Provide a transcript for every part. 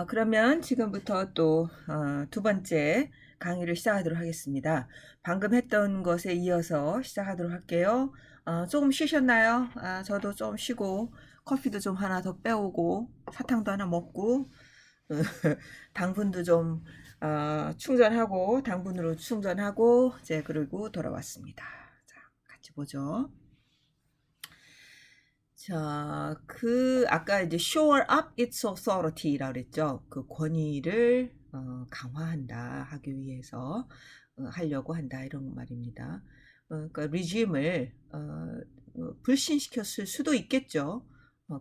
그러면 지금부터 또 두 번째 강의를 시작하도록 하겠습니다. 방금 했던 것에 이어서 시작하도록 할게요. 조금 쉬셨나요? 저도 좀 쉬고 커피도 좀 하나 더 빼오고 사탕도 하나 먹고 당분도 좀 충전하고 당분으로 충전하고 이제 그리고 돌아왔습니다. 자, 같이 보죠. 자, 아까 이제 shore up its authority라고 그랬죠. 그 권위를 강화한다 하기 위해서 하려고 한다 이런 말입니다. 그러니까 리짐을 불신시켰을 수도 있겠죠.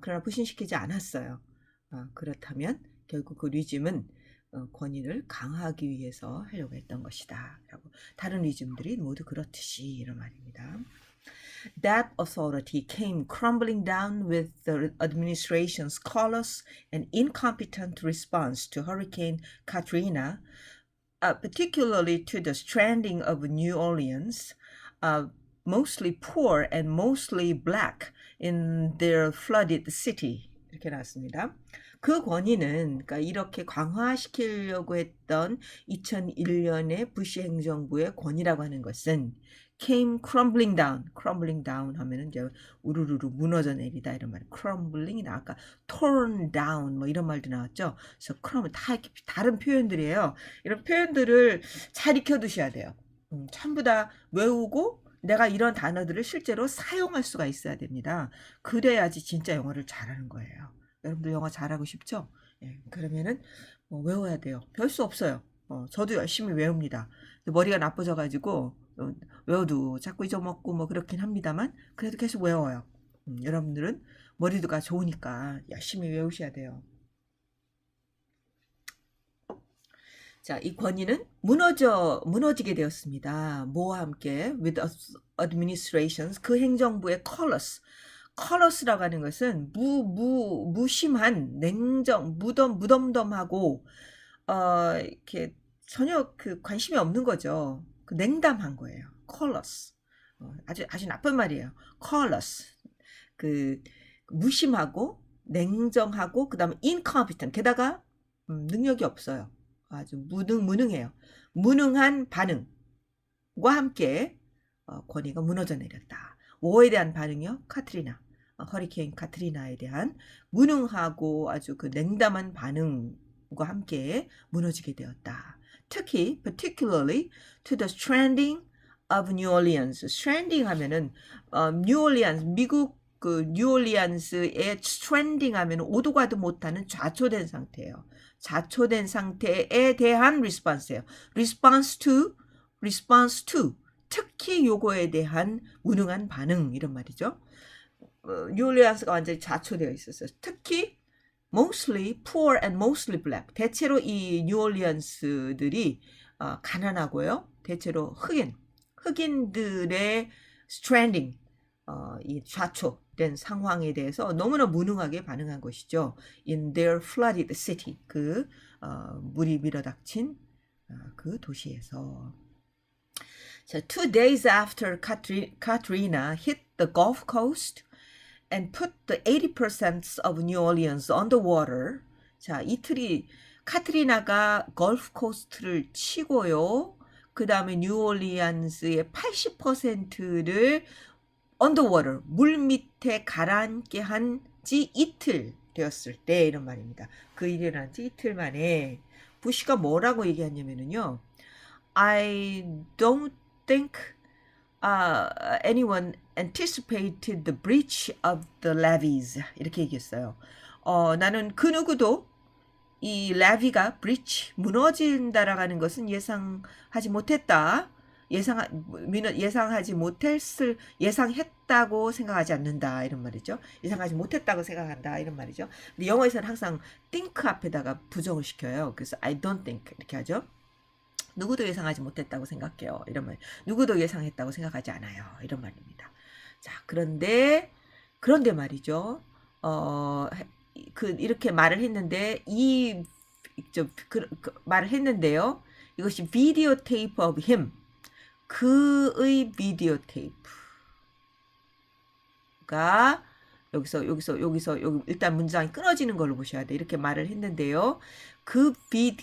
그러나 불신시키지 않았어요. 그렇다면 결국 그 리짐은 권위를 강화하기 위해서 하려고 했던 것이다. 라고 다른 리즘들이 모두 그렇듯이 이런 말입니다. That authority came crumbling down with the administration's callous and incompetent response to Hurricane Katrina, particularly to the stranding of New Orleans, mostly poor and mostly black in their flooded city. 이렇게 나왔습니다. 그 권위는 그러니까 이렇게 강화시키려고 했던 2001년의 부시 행정부의 권위라고 하는 것은 came crumbling down. crumbling down 하면은 이제 우르르르 무너져 내리다 이런 말. crumbling 아까 torn down 뭐 이런 말도 나왔죠. 그래서 crumble 다 이렇게 다른 표현들이에요. 이런 표현들을 잘 익혀두셔야 돼요. 전부 다 외우고 내가 이런 단어들을 실제로 사용할 수가 있어야 됩니다. 그래야지 진짜 영어를 잘하는 거예요. 여러분도 영어 잘하고 싶죠? 예, 그러면은 외워야 돼요. 별 수 없어요. 저도 열심히 외웁니다. 머리가 나빠져가지고 외워도 자꾸 잊어먹고 뭐 그렇긴 합니다만 그래도 계속 외워요. 여러분들은 머리가 좋으니까 열심히 외우셔야 돼요. 자, 이 권위는 무너지게 되었습니다. 뭐와 함께? With administrations, 그 행정부의 callous. 라고 하는 것은 무심한, 무덤덤하고, 이렇게 전혀 그 관심이 없는 거죠. 그 냉담한 거예요. callous. 아주 나쁜 말이에요. callous. 그, 무심하고, 냉정하고, 그 다음에 incompetent. 게다가, 능력이 없어요. 아주 무능해요. 무능한 반응과 함께 권위가 무너져 내렸다. 뭐에 대한 반응이요? 카트리나. 허리케인 카트리나에 대한 무능하고 아주 그 냉담한 반응과 함께 무너지게 되었다. 특히 particularly to the stranding of New Orleans. stranding 하면은 New Orleans 미국 그 뉴올리안스에 stranding 하면 오도 가도 못하는 좌초된 상태예요. 좌초된 상태에 대한 response예요. response to 특히 요거에 대한 무능한 반응 이런 말이죠. 뉴올리안스가 완전히 좌초되어 있었어요. 특히 mostly poor and mostly black. 대체로 이 뉴올리안스들이 가난하고요. 대체로 흑인들의 stranding, 이 좌초된 상황에 대해서 너무나 무능하게 반응한 것이죠. In their flooded city, 물이 밀어닥친 그 도시에서. So 2 days after Katrina hit the Gulf Coast and put the 80% of New Orleans underwater. 자, 이틀이 카트리나가 걸프 코스트를 치고요. 그 다음에 뉴올리안스의 80%를 underwater, 물 밑에 가라앉게 한 지 이틀 되었을 때 이런 말입니다. 그 일이 일어난 지 이틀 만에 부시가 뭐라고 얘기하냐면요. I don't think anyone anticipated the breach of the levees. 이렇게 얘기했어요. 나는 그 누구도 이 레비가 breach, 무너진다라는 것은 예상하지 못했다. 예상했다고 생각하지 않는다. 이런 말이죠. 예상하지 못했다고 생각한다. 이런 말이죠. 근데 영어에서는 항상 think 앞에다가 부정을 시켜요. 그래서 I don't think 이렇게 하죠. 누구도 예상하지 못했다고 생각해요. 이런 말. 누구도 예상했다고 생각하지 않아요. 이런 말입니다. 자, 그런데 말이죠. 이렇게 말을 했는데 말을 했는데요. 이것이 비디오 테이프 of him. 그의 비디오 테이프가 여기 일단 문장이 끊어지는 걸로 보셔야 돼. 이렇게 말을 했는데요. 그의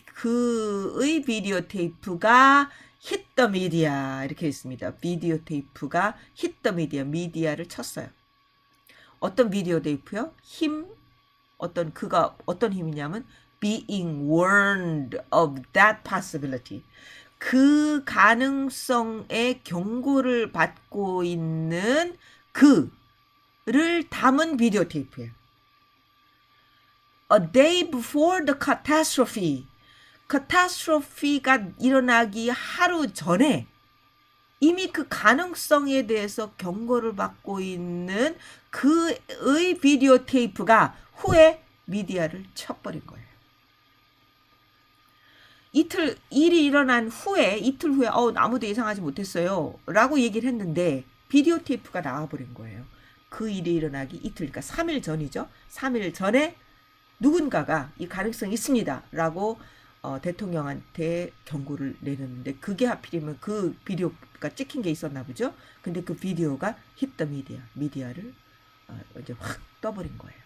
비디오 테이프가 hit the media 이렇게 있습니다. 비디오 테이프가 hit the media, 미디어를 쳤어요. 어떤 비디오 테이프요? 그가 어떤 힘이냐면 being warned of that possibility. 그 가능성의 경고를 받고 있는 그를 담은 비디오 테이프예요. A day before the catastrophe. 카타스트로피가 일어나기 하루 전에 이미 그 가능성에 대해서 경고를 받고 있는 그의 비디오 테이프가 후에 미디어를 쳐버린 거예요. 일이 일어난 후에 이틀 후에 아무도 예상하지 못했어요 라고 얘기를 했는데 비디오 테이프가 나와버린 거예요. 그 일이 일어나기 이틀, 그러니까 3일 전이죠. 3일 전에 누군가가 이 가능성이 있습니다 라고 대통령한테 경고를 내렸는데 그게 하필이면 그 비디오가 찍힌 게 있었나 보죠. 근데 그 비디오가 hit the media, 미디어를 이제 확 떠버린 거예요.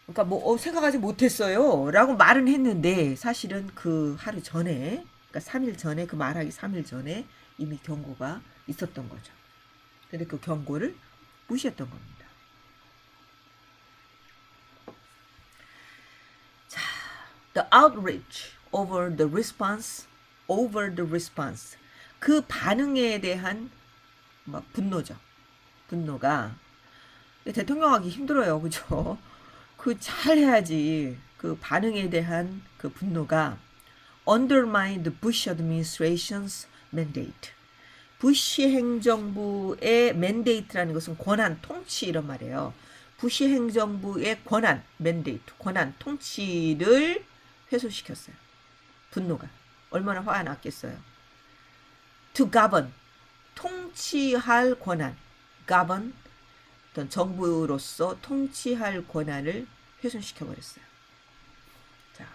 그러니까 뭐 생각하지 못했어요 라고 말은 했는데 사실은 그 하루 전에, 그러니까 3일 전에, 그 말하기 3일 전에 이미 경고가 있었던 거죠. 근데 그 경고를 무시했던 겁니다. 자, the outrage over the response, 그 반응에 대한 분노죠. 분노가 대통령 하기 힘들어요, 그죠? 그 잘 해야지. 그 반응에 대한 그 분노가 undermine the Bush administration's mandate. 부시 행정부의 mandate라는 것은 권한, 통치 이런 말이에요. 부시 행정부의 권한, mandate, 권한, 통치를 훼손시켰어요. 분노가. 얼마나 화가 났겠어요. to govern, 통치할 권한, govern, 어떤 정부로서 통치할 권한을 훼손시켜버렸어요. 자,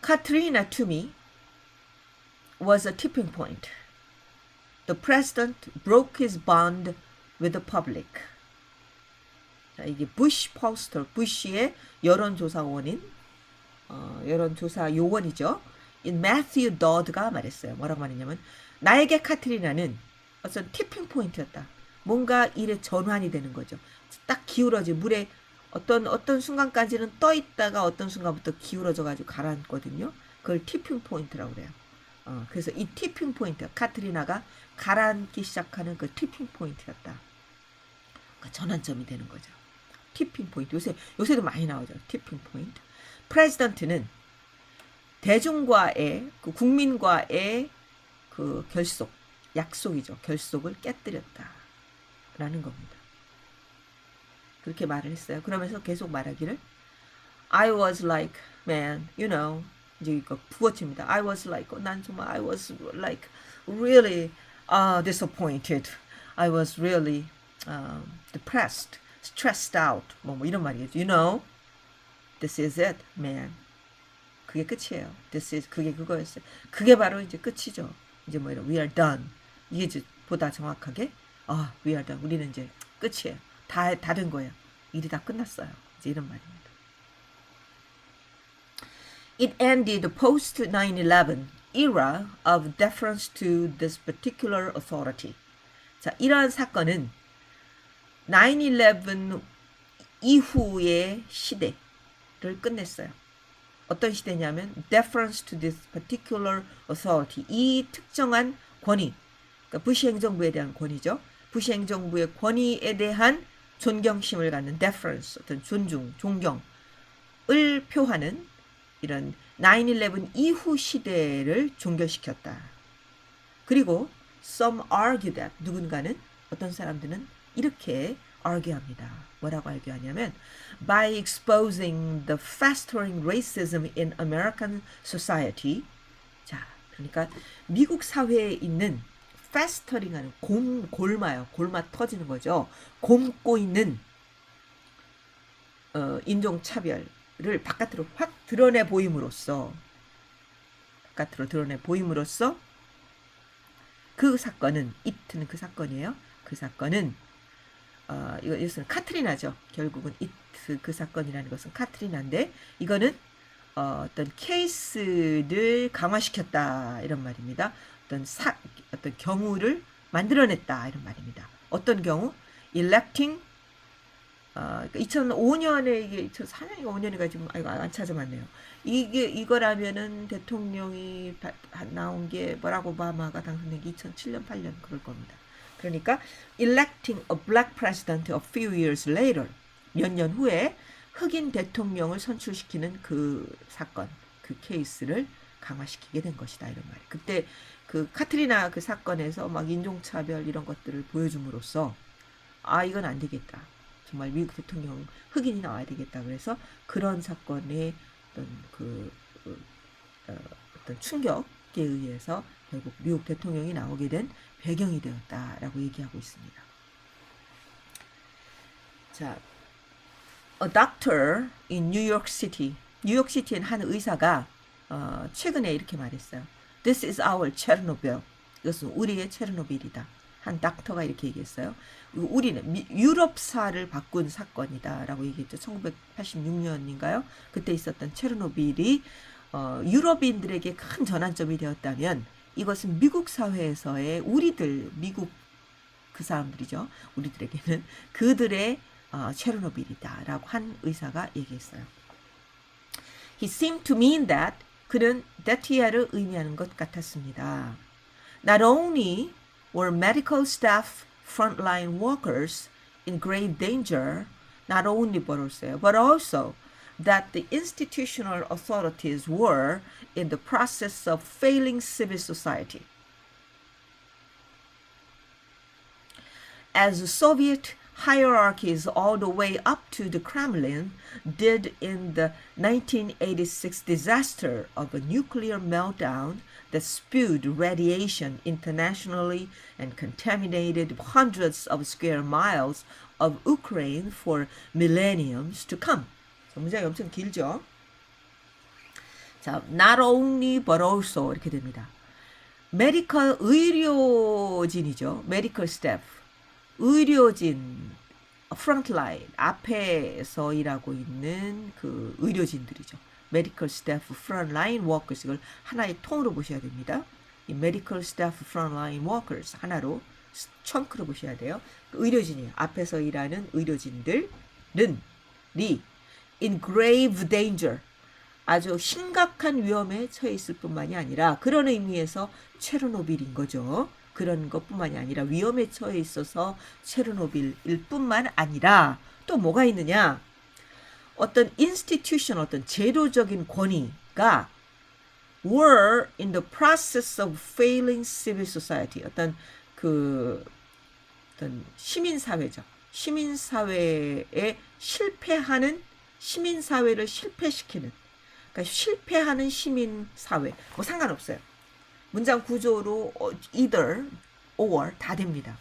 Katrina to me was a tipping point. The president broke his bond with the public. 자, 이게 부시 포스터, 부시의 여론조사원인, 여론조사 요원이죠. 매튜 더드가 말했어요. 뭐라고 말했냐면 나에게 카트리나는 어떤 티핑 포인트였다. 뭔가 일에 전환이 되는 거죠. 딱 기울어지 물에 어떤 순간까지는 떠 있다가 어떤 순간부터 기울어져 가지고 가라앉거든요. 그걸 티핑 포인트라고 그래요. 그래서 이 티핑 포인트, 카트리나가 가라앉기 시작하는 그 티핑 포인트였다. 그러니까 전환점이 되는 거죠. 티핑 포인트. 요새도 많이 나오죠. 티핑 포인트. 프레지던트는 대중과의 그 국민과의 그 약속이죠. 결속을 깨뜨렸다라는 겁니다. 그렇게 말을 했어요. 그러면서 계속 말하기를 I was like, man, you know, 이제 이거 부어칩니다. I was like, 난 정말 I was like really disappointed. I was really depressed, stressed out. 뭐 이런 말이겠죠. You know, this is it, man. 그게 끝이에요. 그게 그거였어요. 그게 바로 이제 끝이죠. 이제 뭐 이런 we are done. 이게 이제 보다 정확하게 we are done. 우리는 이제 끝이에요. 다 된 거예요. 일이 다 끝났어요. 이제 이런 말입니다. It ended post 9/11 era of deference to this particular authority. 자, 이러한 사건은 9/11 이후의 시대를 끝냈어요. 어떤 시대냐면 deference to this particular authority. 이 특정한 권위, 그러니까 부시 행정부에 대한 권위죠. 부시 행정부의 권위에 대한 존경심을 갖는 deference, 어떤 존경을 표하는 이런 9/11 이후 시대를 종결시켰다. 그리고 some argue that, 누군가는, 어떤 사람들은 이렇게 argue합니다. 뭐라고 argue하냐면 by exposing the festering racism in American society. 자, 그러니까 미국 사회에 있는 festering하는 골마 터지는 거죠. 곪고 있는 인종차별을 바깥으로 확 드러내 보임으로써 그 사건은 it는 그 사건이에요. 그 사건은 이것은 카트리나죠. 결국은 it 그 사건이라는 것은 카트리나인데 이거는 어떤 케이스를 강화시켰다 이런 말입니다. 어떤 경우를 만들어냈다 이런 말입니다. 어떤 경우? electing 2005년에 이게 2004년인가 5년인가 지금 안 찾아봤네요. 이거라면은 대통령이 나온 게 버락 오바마가 당선된 게 2007년 8년 그럴 겁니다. 그러니까 electing a black president a few years later 몇 년 후에 흑인 대통령을 선출시키는 그 사건, 그 케이스를 강화시키게 된 것이다 이런 말이에요. 그때 그 카트리나 그 사건에서 막 인종차별 이런 것들을 보여줌으로써 이건 안 되겠다. 정말 미국 대통령 흑인이 나와야 되겠다. 그래서 그런 사건의 어떤 충격에 의해서 결국 미국 대통령이 나오게 된 배경이 되었다라고 얘기하고 있습니다. 자, a doctor in New York City. 뉴욕시티엔 한 의사가 최근에 이렇게 말했어요. This is our Chernobyl. 이것은 우리의 체르노빌이다. 한 닥터가 이렇게 얘기했어요. 우리는 유럽사를 바꾼 사건이다라고 얘기했죠. 1986년인가요? 그때 있었던 체르노빌이 유럽인들에게 큰 전환점이 되었다면 이것은 미국 사회에서의 미국 그 사람들이죠. 우리들에게는 그들의 체르노빌이다라고 한 의사가 얘기했어요. He seemed to mean that 그는 that야를 의미하는 것 같았습니다. Not only were medical staff frontline workers in grave danger, not only but also that the institutional authorities were in the process of failing civil society. As the Soviet hierarchies all the way up to the Kremlin did in the 1986 disaster of a nuclear meltdown that spewed radiation internationally and contaminated hundreds of square miles of Ukraine for millenniums to come. 문장이 엄청 길죠? 자, not only but also 이렇게 됩니다. 메디컬 의료진이죠. 메디컬 스태프. 의료진, frontline, 앞에서 일하고 있는 그 의료진들이죠. medical staff, frontline workers. 이걸 하나의 통으로 보셔야 됩니다. 이 medical staff, frontline workers 하나로 청크로 보셔야 돼요. 의료진이에요. 앞에서 일하는 의료진들은 in grave danger. 아주 심각한 위험에 처해 있을 뿐만이 아니라 그런 의미에서 체르노빌인 거죠. 그런 것뿐만이 아니라 위험에 처해 있어서 체르노빌일 뿐만 아니라 또 뭐가 있느냐? 어떤 institution, 어떤 제도적인 권위가 were in the process of failing civil society. 어떤 시민사회죠. 시민사회에 실패하는 시민사회를 실패시키는 그러니까 실패하는 시민사회 뭐 상관없어요. 문장 구조로 either or 다 됩니다.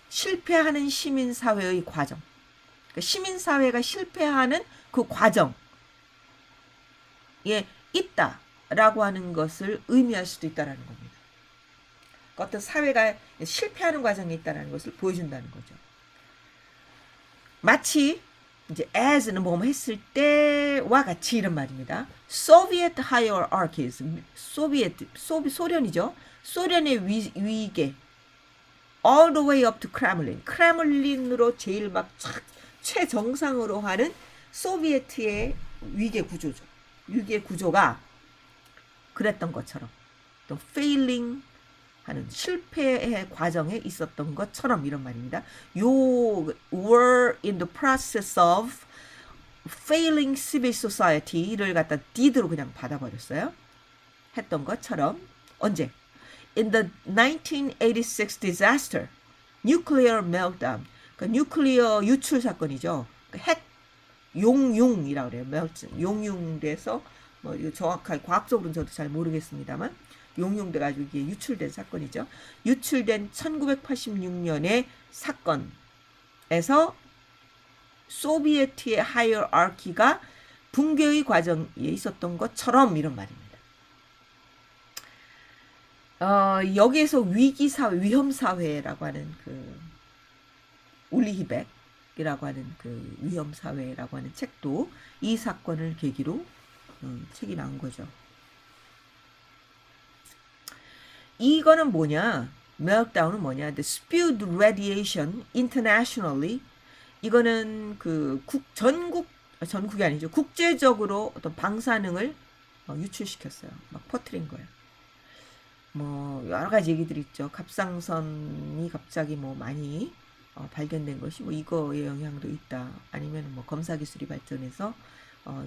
실패하는 시민사회의 과정. 그러니까 시민사회가 실패하는 그 과정에 있다라고 하는 것을 의미할 수도 있다라는 겁니다. 그러니까 어떤 사회가 실패하는 과정에 있다라는 것을 보여준다는 거죠. 마치 이제 as는 뭐뭐 했을 때와 같이 이런 말입니다. Soviet hierarchies, 소련이죠. 소련의 위계, all the way up to Kremlin, 크레물린으로 제일 막 최정상으로 하는 소비에트의 위계 구조죠. 위계 구조가 그랬던 것처럼 또 failing 하는 실패의 과정에 있었던 것처럼 이런 말입니다. You were in the process of failing civil society를 갖다 did로 그냥 받아버렸어요. 했던 것처럼 언제? In the 1986 disaster, nuclear meltdown, 그러니까 뉴클리어 유출 사건이죠. 핵 용융이라고 그래요. 용융돼서 뭐 이거 정확하게 과학적으로는 저도 잘 모르겠습니다만 용융돼가지고 이게 유출된 사건이죠. 유출된 1986년의 사건에서 소비에트의 하이어아키가 붕괴의 과정에 있었던 것처럼 이런 말입니다. 여기에서 위기사회, 위험사회라고 하는 그 울리히백이라고 하는 그 위험사회라고 하는 책도 이 사건을 계기로 책이 나온 거죠. 이거는 뭐냐? meltdown은 뭐냐? The spewed radiation internationally. 이거는 그 전국이 아니죠. 국제적으로 어떤 방사능을 유출시켰어요. 막 퍼뜨린 거예요. 뭐 여러 가지 얘기들이 있죠. 갑상선이 갑자기 뭐 많이 발견된 것이 뭐 이거의 영향도 있다. 아니면 뭐 검사 기술이 발전해서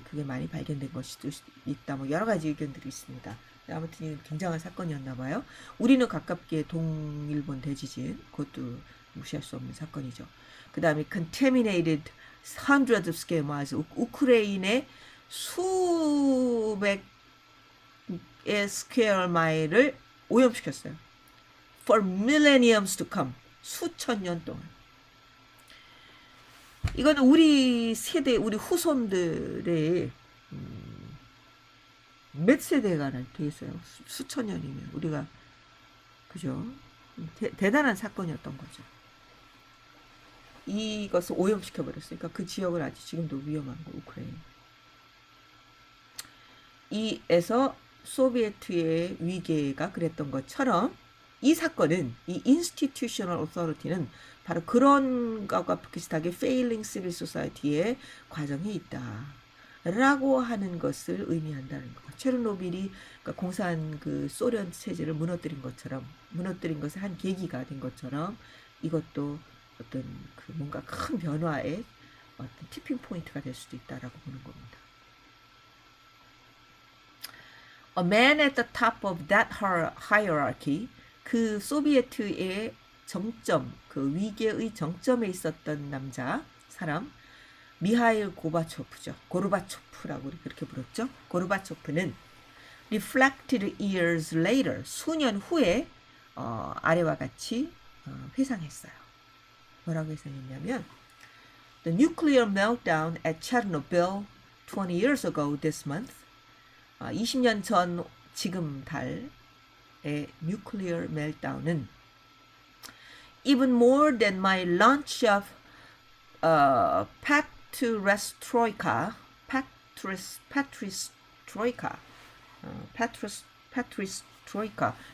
그게 많이 발견된 것이 있다. 뭐 여러 가지 의견들이 있습니다. 아무튼 이건 굉장한 사건이었나 봐요. 우리는 가깝게 동일본 대지진, 그것도 무시할 수 없는 사건이죠. 그 다음에 contaminated hundreds of square miles, 우크라이나의 수백의 스퀘어 마일을 오염시켰어요. For millenniums to come, 수천 년 동안. 이거는 우리 세대, 우리 후손들의 몇 세대가 되겠어요? 수천 년이면 우리가, 그죠? 대단한 사건이었던 거죠. 이것을 오염시켜버렸으니까 그 지역을 아주 지금도 위험한 거, 우크라이나. 이에서 소비에트의 위계가 그랬던 것처럼 이 사건은, 이 institutional authority는 바로 그런 것과 비슷하게 failing civil society의 과정에 있다 라고 하는 것을 의미한다는 거. 체르노빌이 그러니까 공산 그 소련 체제를 무너뜨린 것처럼, 무너뜨린 것의 한 계기가 된 것처럼 이것도 어떤 그 뭔가 큰 변화의 어떤 티핑 포인트가 될 수도 있다라고 보는 겁니다. A man at the top of that hierarchy, 그 소비에트의 정점, 그 위계의 정점에 있었던 사람, 미하일 고르바초프라고 그렇게 불렀죠. 고르바초프는 reflected years later, 수년 후에 아래와 같이 회상했어요. 뭐라고 회상했냐면 The nuclear meltdown at Chernobyl 20 years ago this month, 20년 전 지금 달의 nuclear meltdown은 even more than my launch of Petrostroika,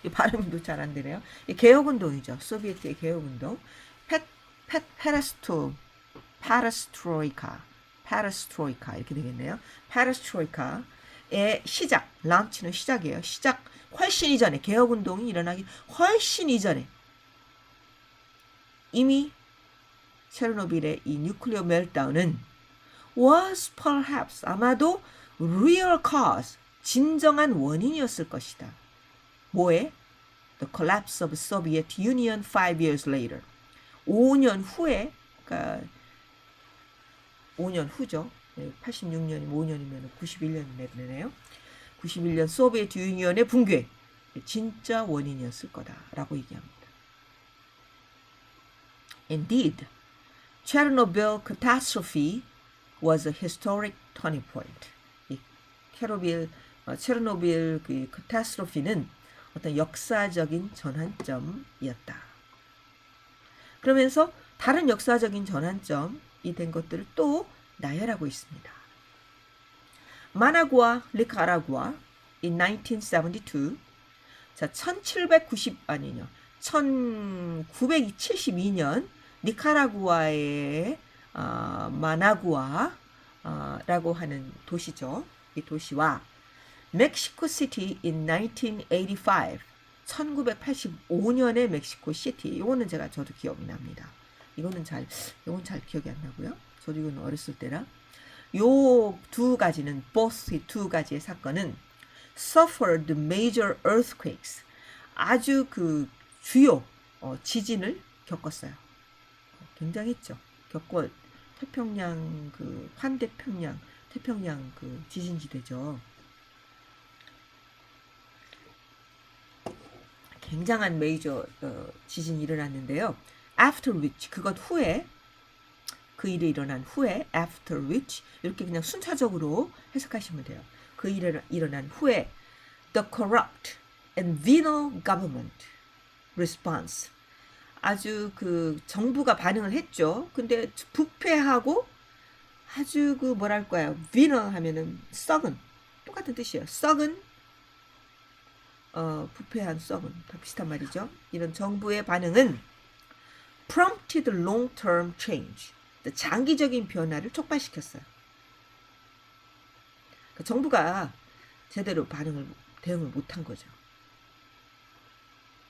이 발음도 잘 안 되네요. 이 개혁운동이죠. 소비에트의 개혁운동. 페레스트로이카 이렇게 되겠네요. 페레스트로이카의 시작, 런치는 시작이에요. 시작 훨씬 이전에, 개혁운동이 일어나기 훨씬 이전에 이미 체르노빌의 이 뉴클리어 멜트다운은 was perhaps, 아마도 real cause, 진정한 원인이었을 것이다. 뭐에? The collapse of Soviet Union 5 years later. 5년 후에, 그러니까 5년 후죠. 86년이면 5년이면 91년이 되네요. 91년 소비에트 유니언의 붕괴, 진짜 원인이었을 거다라고 얘기합니다. Indeed, Chernobyl catastrophe was a historic turning point. 이 체르노빌 그 카타스트로피는 어떤 역사적인 전환점이었다. 그러면서 다른 역사적인 전환점이 된 것들을 또 나열하고 있습니다. 마나구아, 니카라구아 in 1972. 자, 1972년 니카라구아의 마나구아라고 하는 도시죠. 이 도시와 멕시코 시티 in 1985. 1985년의 멕시코 시티. 이거는 저도 기억이 납니다. 이건 잘 기억이 안 나고요. 저도 이건 어렸을 때라. 요 두 가지는, both 이 두 가지의 사건은 suffered major earthquakes. 아주 그 주요 지진을 겪었어요. 굉장했죠. 태평양 그 환태평양 그 지진지대죠. 굉장한 메이저 지진이 일어났는데요. After which, 그것 후에, 그 일이 일어난 후에, after which 이렇게 그냥 순차적으로 해석하시면 돼요. 그 일이 일어난 후에 the corrupt, and venal government response. 아주 그 정부가 반응을 했죠. 근데 부패하고 아주 그 뭐랄까요, venal 하면은 썩은, 똑같은 뜻이에요. 썩은, 부패한 썩은, 다 비슷한 말이죠. 이런 정부의 반응은 prompted long-term change, 장기적인 변화를 촉발시켰어요. 그러니까 정부가 제대로 대응을 못한 거죠.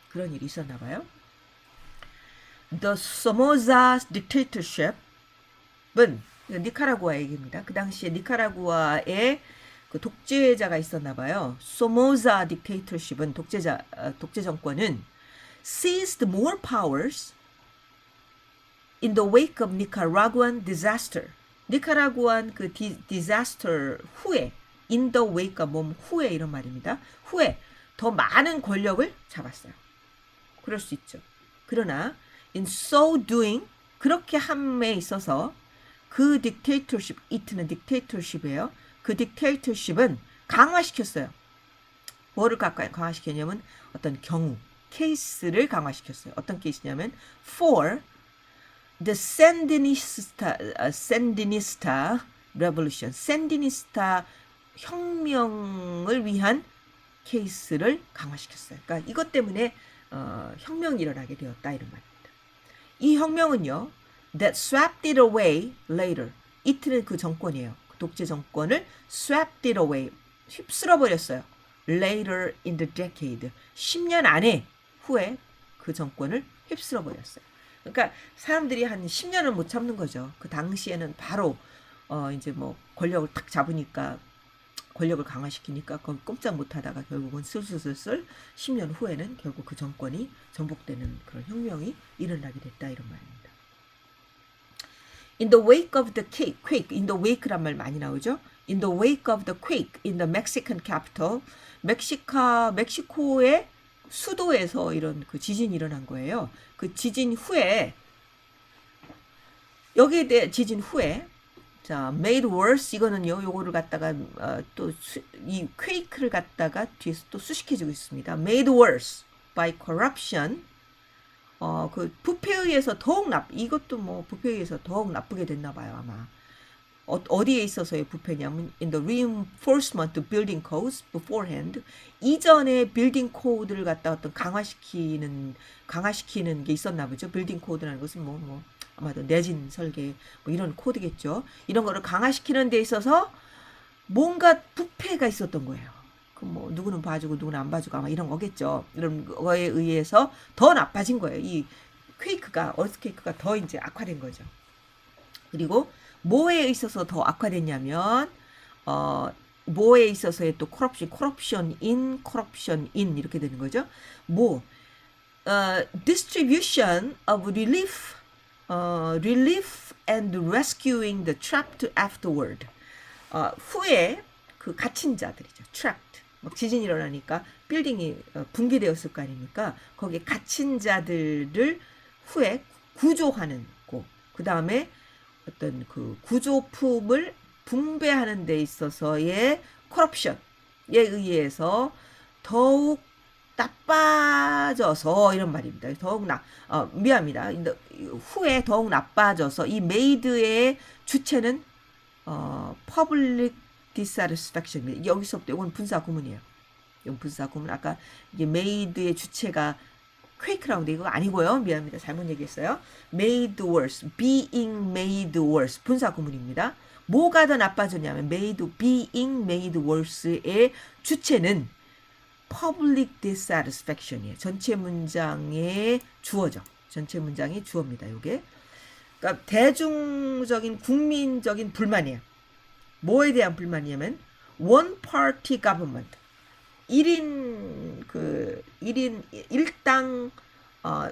그런 일이 있었나 봐요. The Somoza dictatorship은 니카라구아 얘기입니다. 그 당시에 니카라구아에 그 독재자가 있었나 봐요. 소모자 dictatorship은 독재 정권은 seized more powers in the wake of Nicaraguan disaster. 니카라구안 그 disaster 후에, in the wake가 몸 후에 이런 말입니다. 후에 더 많은 권력을 잡았어요. 그럴 수 있죠. 그러나 in so doing, 그렇게 함에 있어서 그 dictatorship, 이트는 dictatorship이에요. 그 dictatorship은 강화시켰어요. 뭐를 강화시켰냐면 어떤 경우, 케이스를 강화시켰어요. 어떤 케이스냐면 for the Sandinista revolution, 샌디니스타 혁명을 위한 케이스를 강화시켰어요. 그러니까 이것 때문에 혁명이 일어나게 되었다 이런 말입니다. 이 혁명은요, that swept it away later. 이트는 그 정권이에요. 그 독재 정권을 swept it away, 휩쓸어 버렸어요. later in the decade. 10년 안에 후에 그 정권을 휩쓸어 버렸어요. 그러니까 사람들이 한 10년을 못 참는 거죠. 그 당시에는 바로 이제 뭐 권력을 탁 잡으니까, 권력을 강화시키니까 거기 꼼짝 못 하다가 결국은 슬슬슬슬 10년 후에는 결국 그 정권이 전복되는 그런 혁명이 일어나게 됐다 이런 말입니다. In the wake of the quake, in the wake란 말 많이 나오죠. In the wake of the quake in the Mexican capital, 멕시코의 수도에서 이런 그 지진이 일어난 거예요. 그 지진 후에, 여기에 대해 지진 후에, 자, made worse, 이거는요, 요거를 갖다가 또 이 퀘이크를 갖다가 뒤에서 또 수식해주고 있습니다. made worse by corruption. 그 부패에 의해서 이것도 뭐 부패에 의해서 더욱 나쁘게 됐나 봐요, 아마. 어디에 있어서의 부패냐면 in the reinforcement of building codes beforehand. 이전에 빌딩 코드를 갖다 어떤 강화시키는 게 있었나 보죠. 빌딩 코드라는 것은 뭐 아마도 내진 설계 뭐 이런 코드겠죠. 이런 거를 강화시키는 데 있어서 뭔가 부패가 있었던 거예요. 그 뭐 누구는 봐주고 누구는 안 봐주고 아마 이런 거겠죠. 이런 거에 의해서 더 나빠진 거예요. 이 어스케이크가 더 이제 악화된 거죠. 그리고 뭐에 있어서 더 악화됐냐면 뭐에 있어서의 또 corruption in 이렇게 되는 거죠. distribution of relief and rescuing the trapped afterward. 후에 그 갇힌 자들이죠. trapped. 막 지진이 일어나니까 빌딩이 붕괴되었을 거 아닙니까? 거기에 갇힌 자들을 후에 구조하는 거. 그 다음에 어떤 그 구조품을 분배하는 데 있어서의 corruption에 의해서 더욱 나빠져서 이런 말입니다. 미안합니다. 후에 더욱 나빠져서 이 메이드의 주체는 public dissatisfaction. 여기서부터 이건 분사 구문이에요. 이건 분사 구문. 아까 이게 메이드의 주체가 퀘이크라고 돼 이거 아니고요. 미안합니다. 잘못 얘기했어요. made worse, being made worse. 분사 구문입니다. 뭐가 더 나빠졌냐면 being made worse의 주체는 public dissatisfaction이에요. 전체 문장의 주어죠. 전체 문장의 주어입니다. 이게. 그러니까 대중적인 국민적인 불만이에요. 뭐에 대한 불만이냐면 one party government. 1당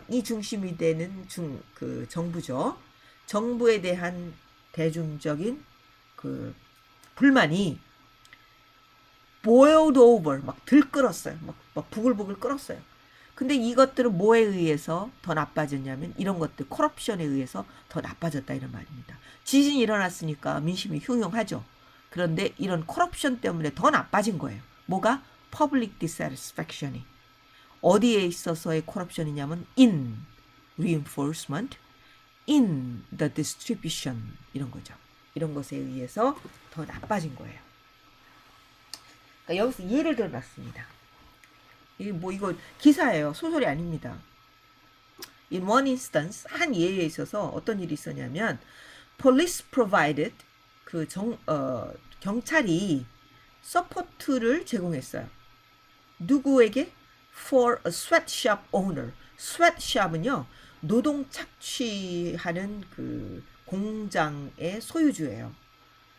이 중심이 되는 그 정부죠. 정부에 대한 대중적인 그 불만이 boiled over, 막 들끓었어요. 막 부글부글 끓었어요. 근데 이것들은 뭐에 의해서 더 나빠졌냐면 이런 것들 corruption에 의해서 더 나빠졌다 이런 말입니다. 지진이 일어났으니까 민심이 흉흉하죠. 그런데 이런 corruption 때문에 더 나빠진 거예요. 뭐가? public dissatisfaction이. 어디에 있어서의 corruption이냐면 in reinforcement, in the distribution 이런 거죠. 이런 것에 의해서 더 나빠진 거예요. 그러니까 여기서 예를 들어놨습니다. 이거 기사예요. 소설이 아닙니다. In one instance, 한 예에 있어서 어떤 일이 있었냐면 police provided 경찰이 서포트를 제공했어요. 누구에게? For a sweatshop owner. sweatshop은요, 노동 착취하는 그 공장의 소유주예요.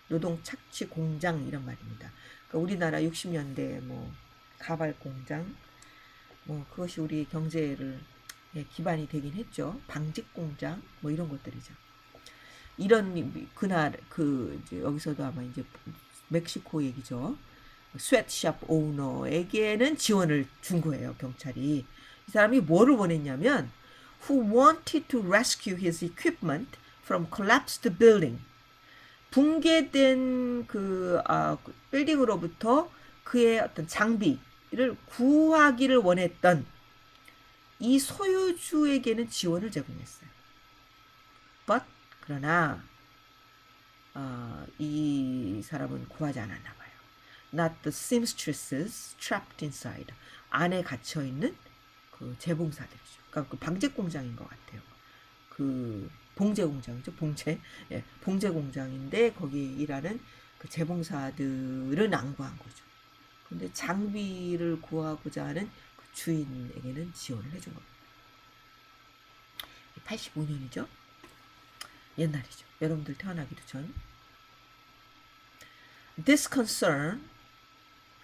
노동 착취 공장 이런 말입니다. 그러니까 우리나라 60년대 뭐 가발 공장, 뭐 그것이 우리 경제를 기반이 되긴 했죠. 방직 공장 뭐 이런 것들이죠. 이런 그날 이제 여기서도 아마 이제 멕시코 얘기죠. 스웨트샵 오너에게는 지원을 준 거예요, 경찰이. 이 사람이 뭐를 원했냐면 who wanted to rescue his equipment from collapsed building. 붕괴된 빌딩으로부터 그의 어떤 장비를 구하기를 원했던 이 소유주에게는 지원을 제공했어요. But 그러나 이 사람은 구하지 않았나 봐요. Not the seamstresses trapped inside. 안에 갇혀 있는 그 재봉사들이죠. 그러니까 그 방제 공장인 것 같아요. 그 봉제 공장이죠. 봉제. 예, 봉제 공장인데 거기 일하는 그 재봉사들은 낭구한 거죠. 근데 장비를 구하고자 하는 그 주인에게는 지원을 해준 겁니다. 85년이죠. 옛날이죠. 여러분들 태어나기도 전. This concern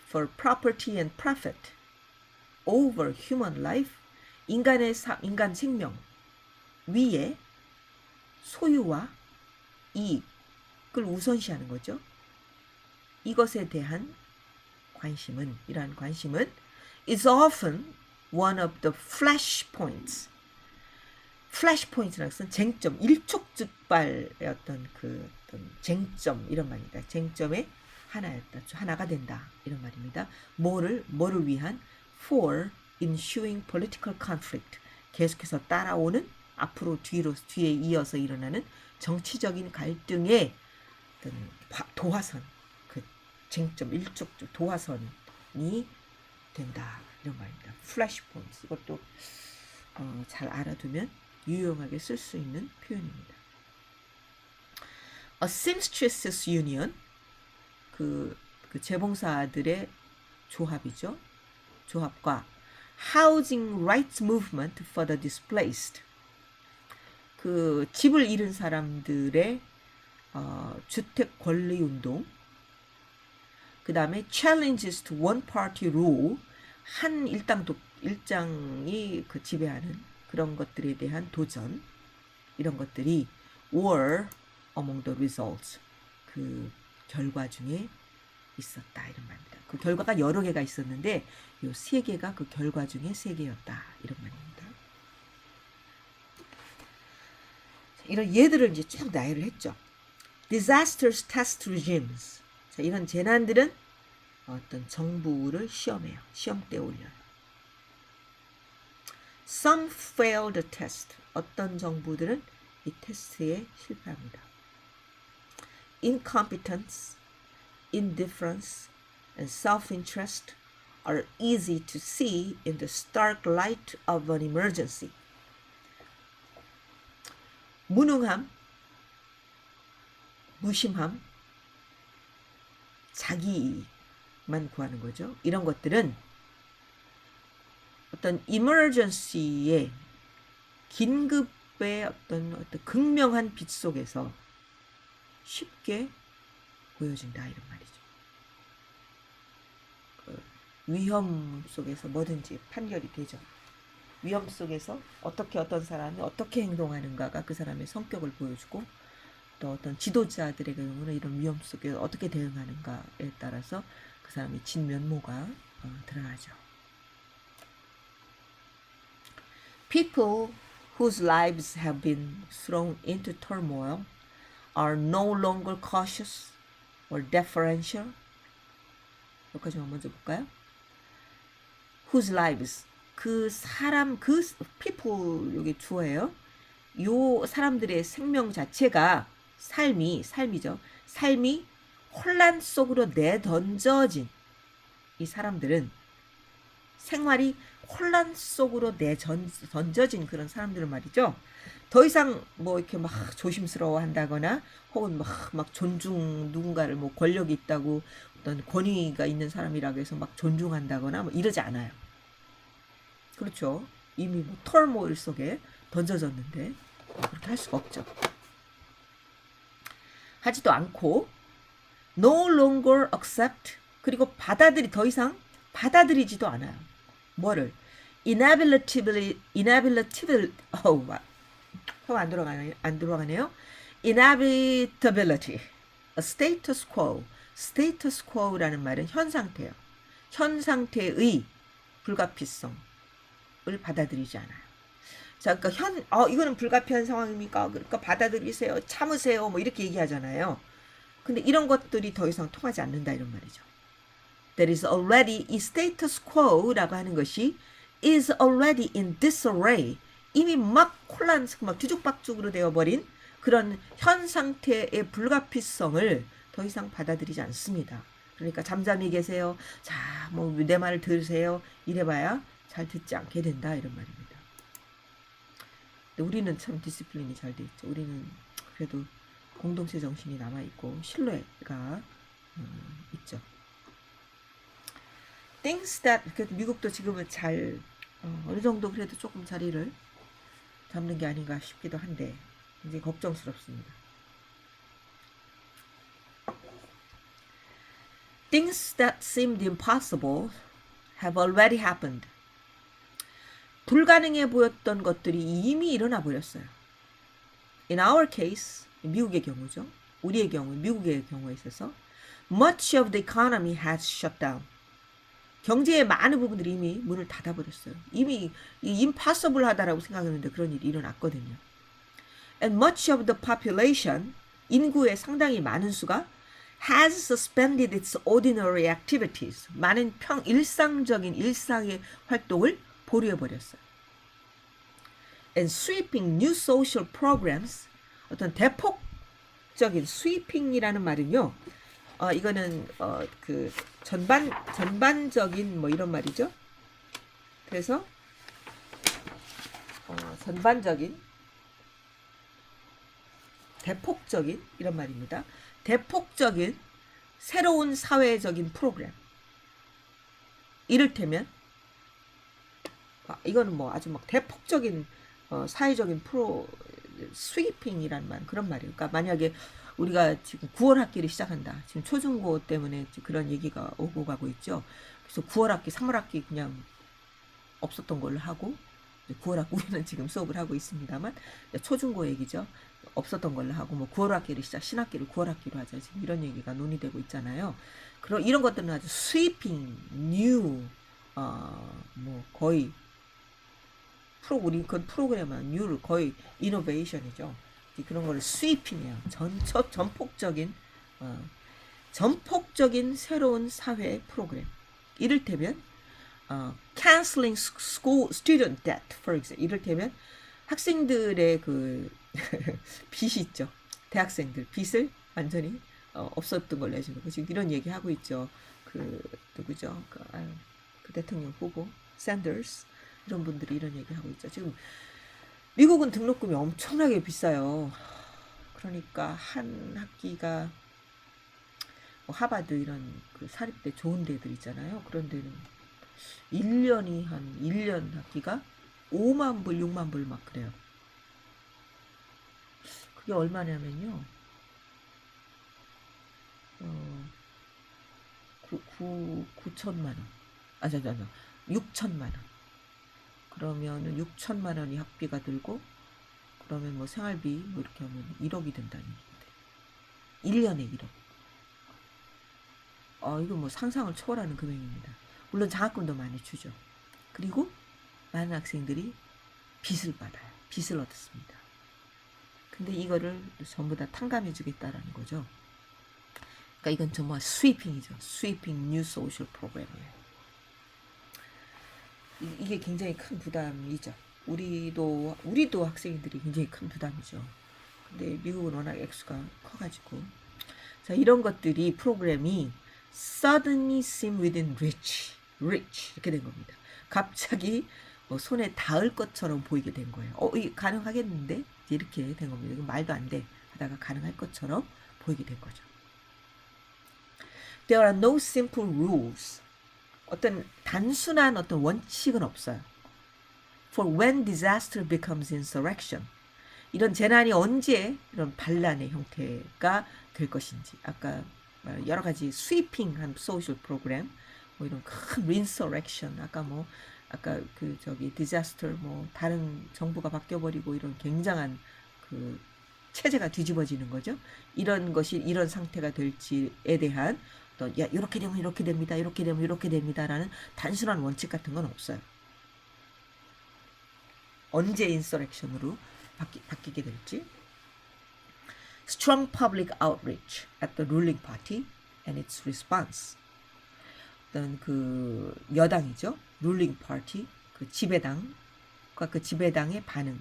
for property and profit over human life, 인간 생명 위에 소유와 이익을 우선시하는 거죠. 이것에 대한 관심은, 이러한 관심은 is often one of the flashpoints. flashpoint라는 것은 쟁점, 일촉즉발의 어떤 쟁점 이런 말입니다. 쟁점의 하나가 된다 이런 말입니다. 뭐를 위한? for ensuing political conflict. 계속해서 따라오는 뒤에 이어서 일어나는 정치적인 갈등의 어떤 도화선, 그 쟁점, 일촉즉발 도화선이 된다 이런 말입니다. flashpoints. 이것도 잘 알아두면 유용하게 쓸 수 있는 표현입니다. A seamstresses union, 그 재봉사들의 조합이죠. 조합과 housing rights movement for the displaced, 그 집을 잃은 사람들의 주택 권리 운동, 그 다음에 challenges to one party rule, 한 일장이 그 지배하는 그런 것들에 대한 도전, 이런 것들이 were among the results, 그 결과 중에 있었다 이런 말입니다. 그 결과가 여러 개가 있었는데 요 세 개가 그 결과 중에 세 개였다 이런 말입니다. 이런 예들을 이제 쭉 나열을 했죠. Disasters test regimes. 자, 이런 재난들은 어떤 정부를 시험해요. 시험대에 올려요. Some fail the test. 어떤 정부들은 이 테스트에 실패합니다. Incompetence, indifference, and self-interest are easy to see in the stark light of an emergency. 무능함, 무심함, 자기만 구하는 거죠. 이런 것들은 어떤 emergency의 긴급의 어떤 극명한 빛 속에서 쉽게 보여진다 이런 말이죠. 위험 속에서 뭐든지 판결이 되죠. 위험 속에서 어떤 사람이 어떻게 행동하는가가 그 사람의 성격을 보여주고, 또 어떤 지도자들의 경우는 이런 위험 속에 어떻게 대응하는가에 따라서 그 사람의 진면모가 드러나죠. People whose lives have been thrown into turmoil are no longer cautious or deferential. 여기까지만 먼저 볼까요? Whose lives, 그 사람 그 people 여기 주어예요. 요 사람들의 생명 자체가 삶이죠. 삶이 혼란 속으로 내던져진 이 사람들은 생활이 혼란 속으로 내던져진 그런 사람들은 말이죠. 더 이상 뭐 이렇게 막 조심스러워 한다거나 혹은 막 존중 누군가를 뭐 권력이 있다고 어떤 권위가 있는 사람이라고 해서 막 존중한다거나 뭐 이러지 않아요. 그렇죠. 이미 뭐 털모일 속에 던져졌는데 그렇게 할 수가 없죠. 하지도 않고 no longer accept 그리고 더 이상 받아들이지도 않아요. 뭐를? inability 안 들어가네요. inevitability, status quo라는 말은 현 상태예요. 현 상태의 불가피성을 받아들이지 않아요. 자, 그러니까 이거는 불가피한 상황입니까? 그러니까 받아들이세요, 참으세요, 뭐 이렇게 얘기하잖아요. 근데 이런 것들이 더 이상 통하지 않는다 이런 말이죠. There is already 이 status quo라고 하는 것이 is already in disarray 이미 막 뒤죽박죽으로 되어버린 그런 현 상태의 불가피성을 더 이상 받아들이지 않습니다. 그러니까 잠잠히 계세요. 자, 뭐 내 말을 들으세요. 이래봐야 잘 듣지 않게 된다 이런 말입니다. 근데 우리는 참 디시플린이 잘 돼 있죠. 우리는 그래도 공동체 정신이 남아 있고 신뢰가 있죠. Things that 미국도 지금은 잘 어느 정도 그래도 조금 자리를 잡는 게 아닌가 싶기도 한데 이제 걱정스럽습니다. Things that seemed impossible have already happened. 불가능해 보였던 것들이 이미 일어나 버렸어요. In our case, 미국의 경우죠. 우리의 경우, 미국의 경우에 있어서 much of the economy has shut down. 경제의 많은 부분들이 이미 문을 닫아버렸어요. 이미 impossible 하다라고 생각했는데 그런 일이 일어났거든요. And much of the population, 인구의 상당히 많은 수가 has suspended its ordinary activities. 많은 일상의 활동을 보류해버렸어요. And sweeping new social programs, 어떤 대폭적인 sweeping이라는 말은요. 이거는 그 전반적인 뭐 이런 말이죠. 그래서 전반적인 대폭적인 이런 말입니다. 대폭적인 새로운 사회적인 프로그램. 이를테면 이거는 뭐 아주 막 대폭적인 사회적인 스위핑이라는 말 그런 말이에요. 그러니까 만약에 우리가 지금 9월 학기를 시작한다. 지금 초중고 때문에 그런 얘기가 오고 가고 있죠. 그래서 9월 학기, 3월 학기 그냥 없었던 걸로 하고 9월 학기 우리는 지금 수업을 하고 있습니다만 초중고 얘기죠. 없었던 걸로 하고 뭐 9월 학기를 신학기를 9월 학기로 하자. 지금 이런 얘기가 논의되고 있잖아요. 그런 이런 것들은 아주 스위핑, 뉴, 뭐 거의 우리 그 프로그램은 뉴를 거의 이노베이션이죠. 그런 거를 스위핑이에요. 전폭적인 새로운 사회 프로그램. 이를테면 canceling school student debt, for example. 이를테면 학생들의 그 빚이 있죠. 대학생들 빚을 완전히 없었던 걸로 해주는 거. 지금 이런 얘기 하고 있죠. 그 누구죠? 그 대통령 후보 샌더스 이런 분들이 이런 얘기 하고 있죠. 지금 미국은 등록금이 엄청나게 비싸요. 그러니까 한 학기가 하버드 이런 그 사립대 좋은 데들 있잖아요. 그런 데는 1년 학기가 5만 불, 6만 불 막 그래요. 그게 얼마냐면요. 9천만 원. 6천만 원. 그러면은 6천만 원이 학비가 들고 그러면 뭐 생활비 뭐 이렇게 하면 1억이 된다는 얘기인데 1년에 1억. 이거 뭐 상상을 초월하는 금액입니다. 물론 장학금도 많이 주죠. 그리고 많은 학생들이 빚을 받아요. 빚을 얻습니다. 근데 이거를 전부 다 탕감해 주겠다라는 거죠. 그러니까 이건 정말 스위핑이죠. 스위핑 뉴 소셜 프로그램이에요. 이게 굉장히 큰 부담이죠. 우리도 학생들이 굉장히 큰 부담이죠. 근데 미국은 워낙 액수가 커가지고. 자, 이런 것들이 프로그램이 suddenly seem within reach 이렇게 된 겁니다. 갑자기 손에 닿을 것처럼 보이게 된 거예요. 이 가능하겠는데? 이렇게 된 겁니다. 이거 말도 안 돼. 하다가 가능할 것처럼 보이게 된 거죠. There are no simple rules. 어떤 단순한 어떤 원칙은 없어요. For when disaster becomes insurrection. 이런 재난이 언제 이런 반란의 형태가 될 것인지. 아까 여러 가지 스위핑한 소셜 프로그램, 뭐 이런 큰 insurrection, 아까 그 저기 디자스터, 뭐 다른 정부가 바뀌어버리고 이런 굉장한 그 체제가 뒤집어지는 거죠. 이런 것이 이런 상태가 될지에 대한 또 야 이렇게 되면 이렇게 됩니다, 이렇게 되면 이렇게 됩니다라는 단순한 원칙 같은 건 없어요. 언제 인서렉션으로 바뀌게 될지. Strong public outreach at the ruling party and its response. 어떤 그 여당이죠, ruling party, 그 지배당과 그 지배당의 반응에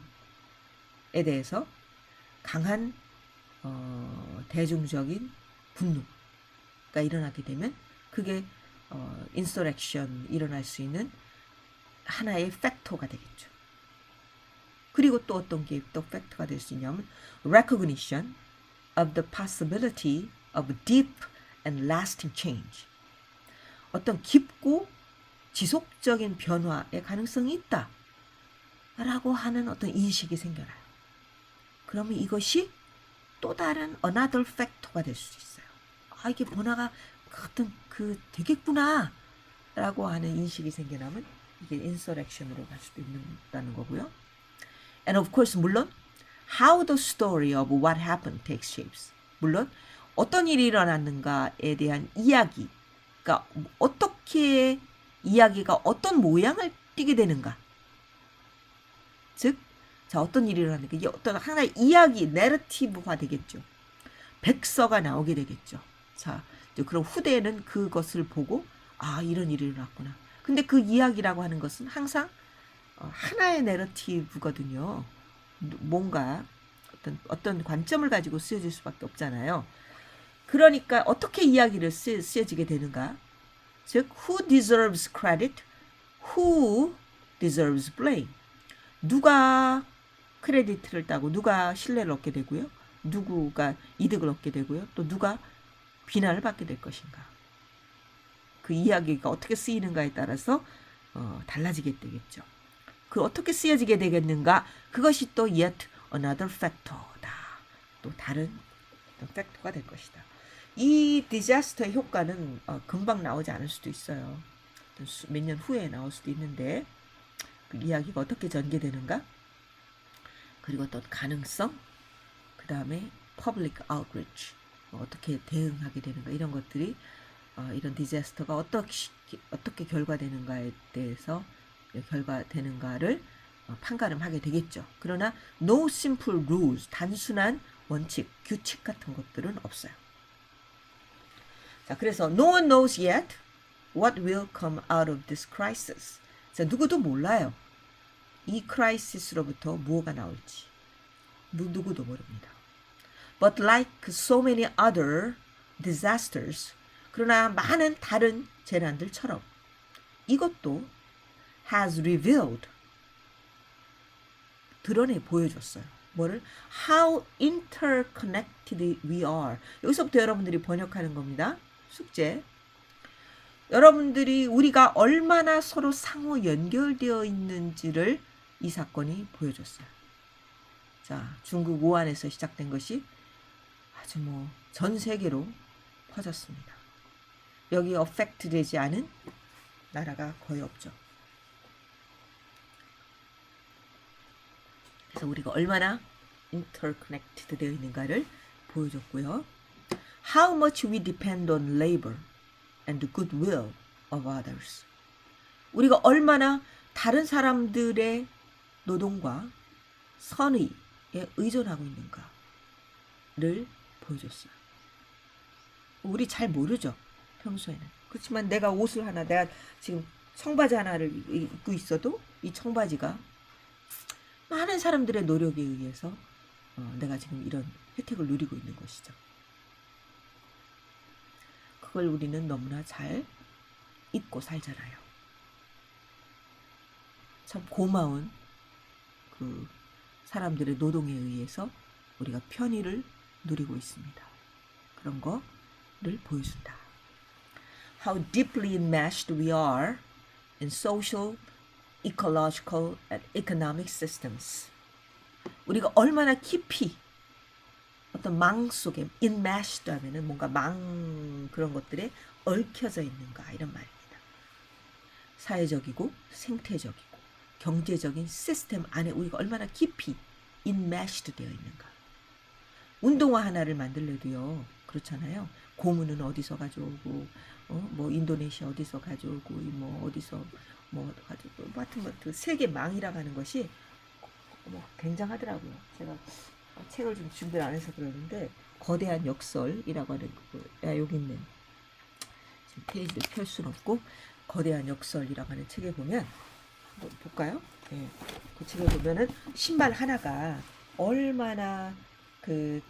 대해서 강한 대중적인 분노가 일어나게 되면 그게 인서렉션 일어날 수 있는 하나의 팩터가 되겠죠. 그리고 또 어떤 게 또 팩터가 될 수 있냐면 recognition of the possibility of deep and lasting change. 어떤 깊고 지속적인 변화의 가능성이 있다 라고 하는 어떤 인식이 생겨나요. 그러면 이것이 또 다른 another factor가 될 수 있어요. 이게 변화가 어떤 되겠구나 라고 하는 인식이 생겨나면 이게 insurrection으로 갈 수도 있다는 거고요. And of course, 물론 how the story of what happened takes shapes. 물론 어떤 일이 일어났는가에 대한 이야기가 어떻게 이야기가 어떤 모양을 띠게 되는가. 즉, 자, 어떤 일이 일어났는가. 이게 어떤 하나의 이야기, 내러티브화 되겠죠. 백서가 나오게 되겠죠. 자, 그럼 후대에는 그것을 보고 이런 일이 일어났구나. 근데 그 이야기라고 하는 것은 항상 하나의 내러티브거든요. 뭔가 어떤 관점을 가지고 쓰여질 수밖에 없잖아요. 그러니까 어떻게 이야기를 쓰여지게 되는가? 즉, who deserves credit, who deserves blame. 누가 크레디트를 따고 누가 신뢰를 얻게 되고요. 누구가 이득을 얻게 되고요. 또 누가 비난을 받게 될 것인가. 그 이야기가 어떻게 쓰이는가에 따라서 달라지게 되겠죠. 그 어떻게 쓰여지게 되겠는가? 그것이 또 yet another factor다. 또 다른 팩터가 될 것이다. 이 디자스터의 효과는 금방 나오지 않을 수도 있어요. 몇 년 후에 나올 수도 있는데 그 이야기가 어떻게 전개되는가? 그리고 또 가능성, 그 다음에 public outreach, 어떻게 대응하게 되는가, 이런 것들이 이런 디자스터가 어떻게 결과되는가에 대해서 결과되는가를 판가름하게 되겠죠. 그러나 no simple rules, 단순한 원칙, 규칙 같은 것들은 없어요. 자, 그래서 no one knows yet what will come out of this crisis. 자, 누구도 몰라요. 이 크라이시스로부터 무엇가 나올지. 누구도 모릅니다. But like so many other disasters, 그러나 많은 다른 재난들처럼 이것도 has revealed, 드러내 보여줬어요. 뭐를? How interconnected we are. 여기서부터 여러분들이 번역하는 겁니다. 숙제. 여러분들이 우리가 얼마나 서로 상호 연결되어 있는지를 이 사건이 보여줬어요. 자, 중국 우한에서 시작된 것이 아주 전 세계로 퍼졌습니다. 여기 어펙트 되지 않은 나라가 거의 없죠. 그래서 우리가 얼마나 interconnected 되어 있는가를 보여줬고요. How much we depend on labor and the goodwill of others. 우리가 얼마나 다른 사람들의 노동과 선의에 의존하고 있는가를 보여줬어요. 우리 잘 모르죠, 평소에는. 그렇지만 내가 옷을 하나, 내가 지금 청바지 하나를 입고 있어도 이 청바지가 많은 사람들의 노력에 의해서 내가 지금 이런 혜택을 누리고 있는 것이죠. 그걸 우리는 너무나 잘 잊고 살잖아요. 참 고마운 그 사람들의 노동에 의해서 우리가 편의를 누리고 있습니다. 그런 거를 보여준다. How deeply enmeshed we are in social, ecological, and economic systems. 우리가 얼마나 깊이 어떤 망 속에 enmeshed 하면은 뭔가 망 그런 것들에 얽혀져 있는가 이런 말입니다. 사회적이고 생태적이고 경제적인 시스템 안에 우리가 얼마나 깊이 enmeshed 되어 있는가. 운동화 하나를 만들려도요 그렇잖아요. 고무는 어디서 가져오고 뭐 인도네시아 어디서 가져오고 뭐 어디서 뭐 가지고 뭐 하여튼 뭐 그 세계 망이라고 하는 것이 뭐 굉장하더라고요. 제가 책을 좀 준비를 안 해서 그러는데 거대한 역설이라고 하는 여기 있는 지금 페이지를 펼 수는 없고 거대한 역설이라고 하는 책에 보면 뭐 볼까요? 네. 그 책에 보면은 신발 하나가 얼마나 그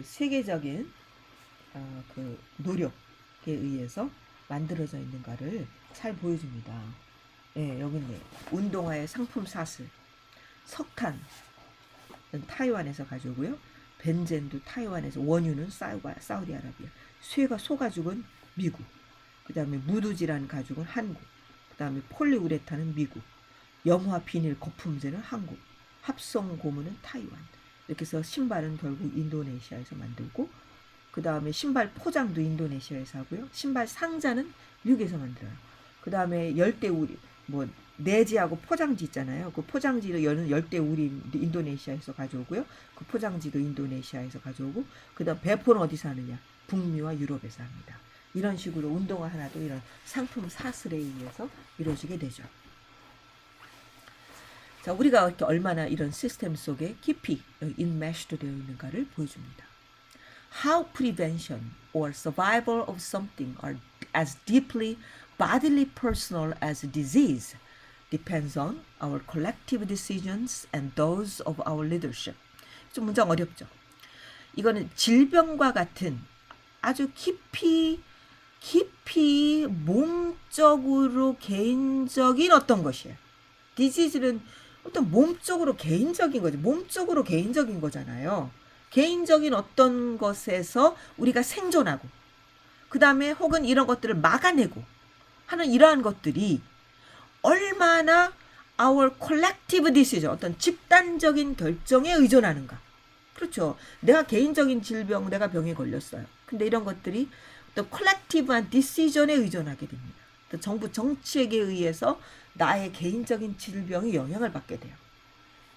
세계적인 그 노력에 의해서 만들어져 있는가를 잘 보여줍니다. 예, 여기 있네요. 운동화의 상품 사슬, 석탄 타이완에서 가져오고요. 벤젠도 타이완에서, 원유는 사우디아라비아, 소가죽은 미국, 그 다음에 무드질환 가죽은 한국, 그 다음에 폴리우레탄은 미국, 염화 비닐 거품제는 한국, 합성 고무는 타이완. 이렇게 해서 신발은 결국 인도네시아에서 만들고, 그 다음에 신발 포장도 인도네시아에서 하고요. 신발 상자는 미국에서 만들어요. 그 다음에 열대우리, 뭐 내지하고 포장지 있잖아요. 그 포장지를 여는 열대우리 인도네시아에서 가져오고요. 그 포장지도 인도네시아에서 가져오고, 그 다음 배포는 어디서 하느냐? 북미와 유럽에서 합니다. 이런 식으로 운동화 하나도 이런 상품 사슬에 의해서 이루어지게 되죠. 자, 우리가 이렇게 얼마나 이런 시스템 속에 깊이 enmeshed 되어 있는가를 보여줍니다. How prevention or survival of something are as deeply bodily personal as disease depends on our collective decisions and those of our leadership. 좀 문장 어렵죠. 이거는 질병과 같은 아주 깊이 몸적으로 개인적인 어떤 것이에요. 디지즈는 어떤 몸적으로 개인적인 거죠. 몸적으로 개인적인 거잖아요. 개인적인 어떤 것에서 우리가 생존하고 그 다음에 혹은 이런 것들을 막아내고 하는 이러한 것들이 얼마나 our collective decision, 어떤 집단적인 결정에 의존하는가. 그렇죠. 내가 개인적인 질병, 내가 병에 걸렸어요. 근데 이런 것들이 어떤 컬렉티브한 디시전에 의존하게 됩니다. 정부 정책에 의해서 나의 개인적인 질병이 영향을 받게 돼요.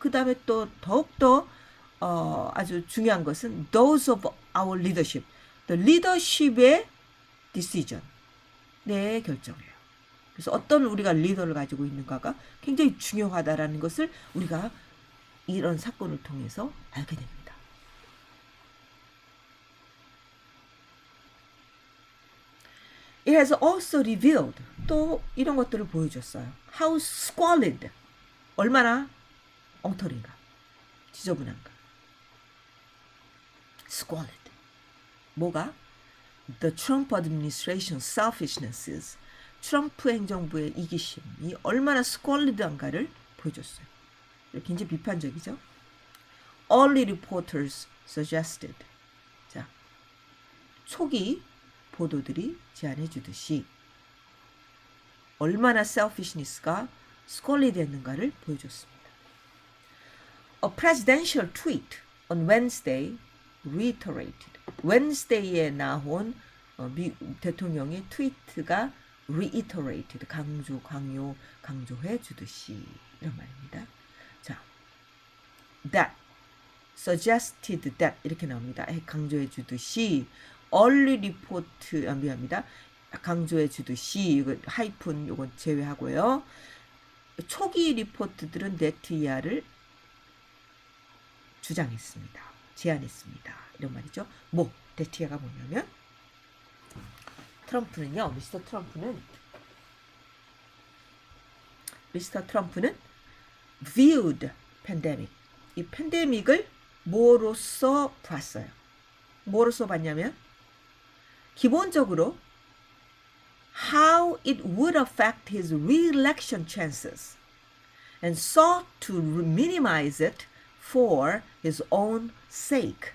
그 다음에 또 더욱더 아주 중요한 것은 those of our leadership, the leadership의 decision, 내 결정이에요. 그래서 어떤 우리가 리더를 가지고 있는가가 굉장히 중요하다라는 것을 우리가 이런 사건을 통해서 알게 됩니다. It has also revealed, 또 이런 것들을 보여줬어요. How squalid, 얼마나 엉터리인가, 지저분한가. Squalid, 뭐가? The Trump administration's selfishnesses, 트럼프 행정부의 이기심이 얼마나 squalid한가를 보여줬어요. 굉장히 비판적이죠. Early reporters suggested, 자, 초기 보도들이 제안해 주듯이 얼마나 selfishness가 squalid했는가를 보여줬습니다. A presidential tweet on Wednesday reiterated. Wednesday에 나온 대통령의 트위트가 reiterated, 강조해 주듯이 이런 말입니다. 자, that suggested that 이렇게 나옵니다. 강조해 주듯이 early report, 미안합니다. 강조해 주듯이 이거 하이픈 이건 제외하고요. 초기 리포트들은 네티야를 주장했습니다. 제안했습니다. 이런 말이죠. 뭐 네티야가 뭐냐면 트럼프는요, 미스터 트럼프는 미스터 트럼프는 viewed pandemic, 이 팬데믹을 뭐로써 봤어요? 뭐로써 봤냐면 기본적으로 how it would affect his re-election chances and sought to minimize it for his own sake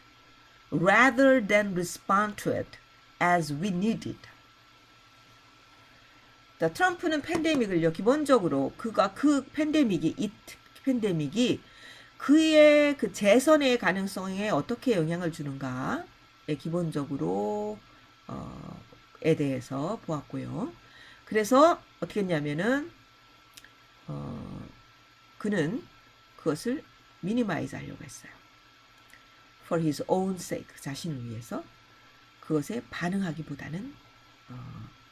rather than respond to it as we needed. 자, 트럼프는 팬데믹을요, 기본적으로 그가 그 팬데믹이 이 팬데믹이 그의 그 재선의 가능성에 어떻게 영향을 주는가에 기본적으로 에 대해서 보았고요. 그래서 어떻게 했냐면은 그는 그것을 미니마이즈 하려고 했어요. For his own sake, 자신을 위해서 그것에 반응하기보다는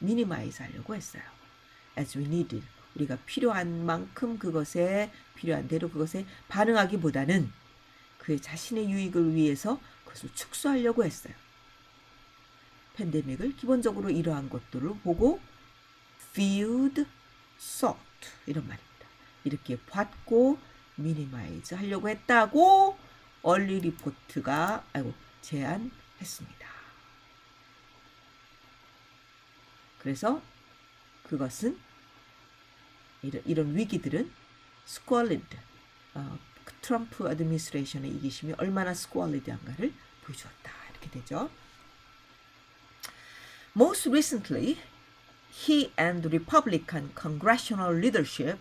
미니마이즈 하려고 했어요. As we needed, 우리가 필요한 만큼 그것에 필요한 대로 그것에 반응하기보다는 그의 자신의 유익을 위해서 그것을 축소하려고 했어요. 팬데믹을 기본적으로 이러한 것들을 보고 viewed, sought 이런 말입니다. 이렇게 봤고 미니마이즈 하려고 했다고 얼리 리포트가 제안했습니다. 그래서 그것은 이런 위기들은 squalid, 트럼프 애드미니스트레이션의 이기심이 얼마나 squalid한가를 보여주었다. 이렇게 되죠. Most recently, he and Republican congressional leadership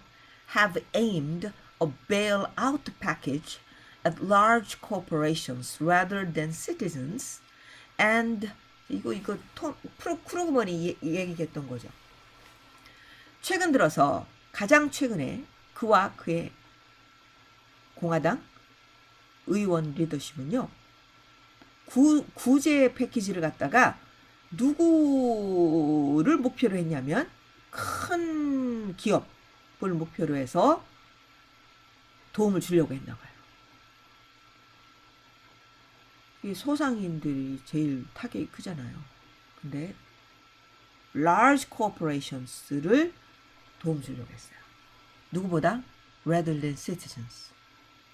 have aimed a bailout package at large corporations rather than citizens, and 이거 크루그먼이 얘기했던 거죠. 최근 들어서 가장 최근에 그와 그의 공화당 의원 리더십은요, 구제 패키지를 갖다가 누구를 목표로 했냐면 큰 기업을 목표로 해서 도움을 주려고 했나 봐요. 이 소상인들이 제일 타격이 크잖아요. 근데 large corporations를 도움 주려고 했어요. 누구보다? rather than citizens.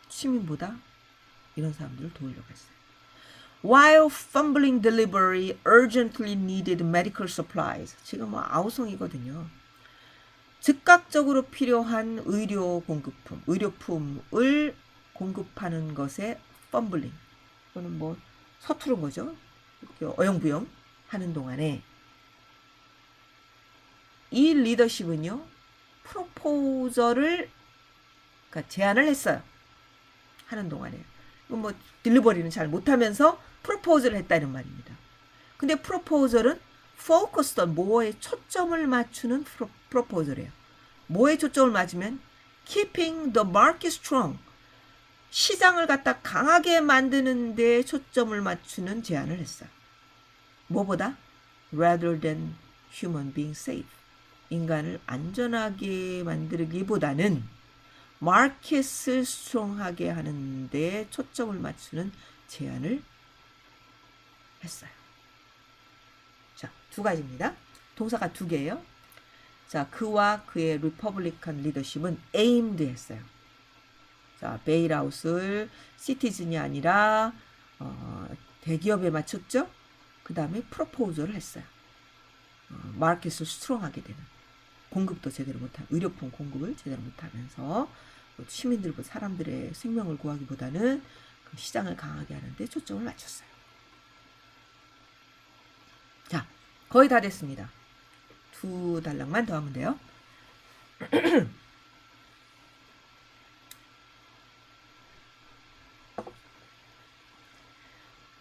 시민보다 이런 사람들을 도우려고 했어요. While fumbling delivery urgently needed medical supplies. 지금 뭐 아우성이거든요. 즉각적으로 필요한 의료품을 공급하는 것에 fumbling. 이거는 뭐 서투른 거죠. 이렇게 어영부영 하는 동안에 이 리더십은요, 프로포저를 그러니까 제안을 했어요. 하는 동안에. 뭐 딜리버리는 잘 못하면서 프로포즈를 했다는 말입니다. 근데 프로포저는 focused on 뭐에 초점을 맞추는 프로포저래요. 뭐에 초점을 맞으면 keeping the market strong, 시장을 갖다 강하게 만드는 데 초점을 맞추는 제안을 했어요. 뭐보다? rather than human being safe, 인간을 안전하게 만들기보다는 마켓을 스트롱하게 하는 데 초점을 맞추는 제안을 했어요. 자, 두 가지입니다. 동사가 두 개예요. 자, 그와 그의 리퍼블리칸 리더십은 aimed 했어요. 자, 베일아웃을 시티즌이 아니라 대기업에 맞췄죠. 그 다음에 프로포즈를 했어요. 마켓을 스트롱하게 되는, 공급도 제대로 못하는, 의료품 공급을 제대로 못하면서 시민들, 사람들의 생명을 구하기보다는 그 시장을 강하게 하는데 초점을 맞췄어요. 자, 거의 다 됐습니다. 두 단락만 더 하면 돼요.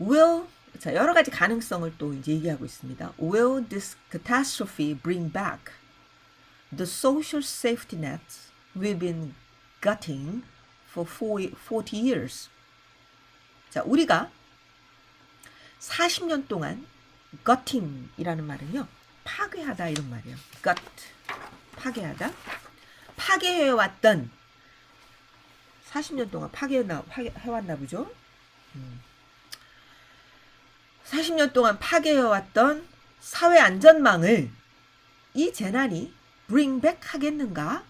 Will, 자, 여러 가지 가능성을 또 이제 얘기하고 있습니다. Will this catastrophe bring back the social safety nets we've been gutting for 40 years? 자, 우리가 40년 동안 gutting이라는 말은요, 파괴하다 이런 말이에요. gut, 파괴하다. 파괴해왔던 40년 동안 파괴해왔나 보죠. 40년 동안 파괴해왔던 사회 안전망을 이 재난이 bring back 하겠는가?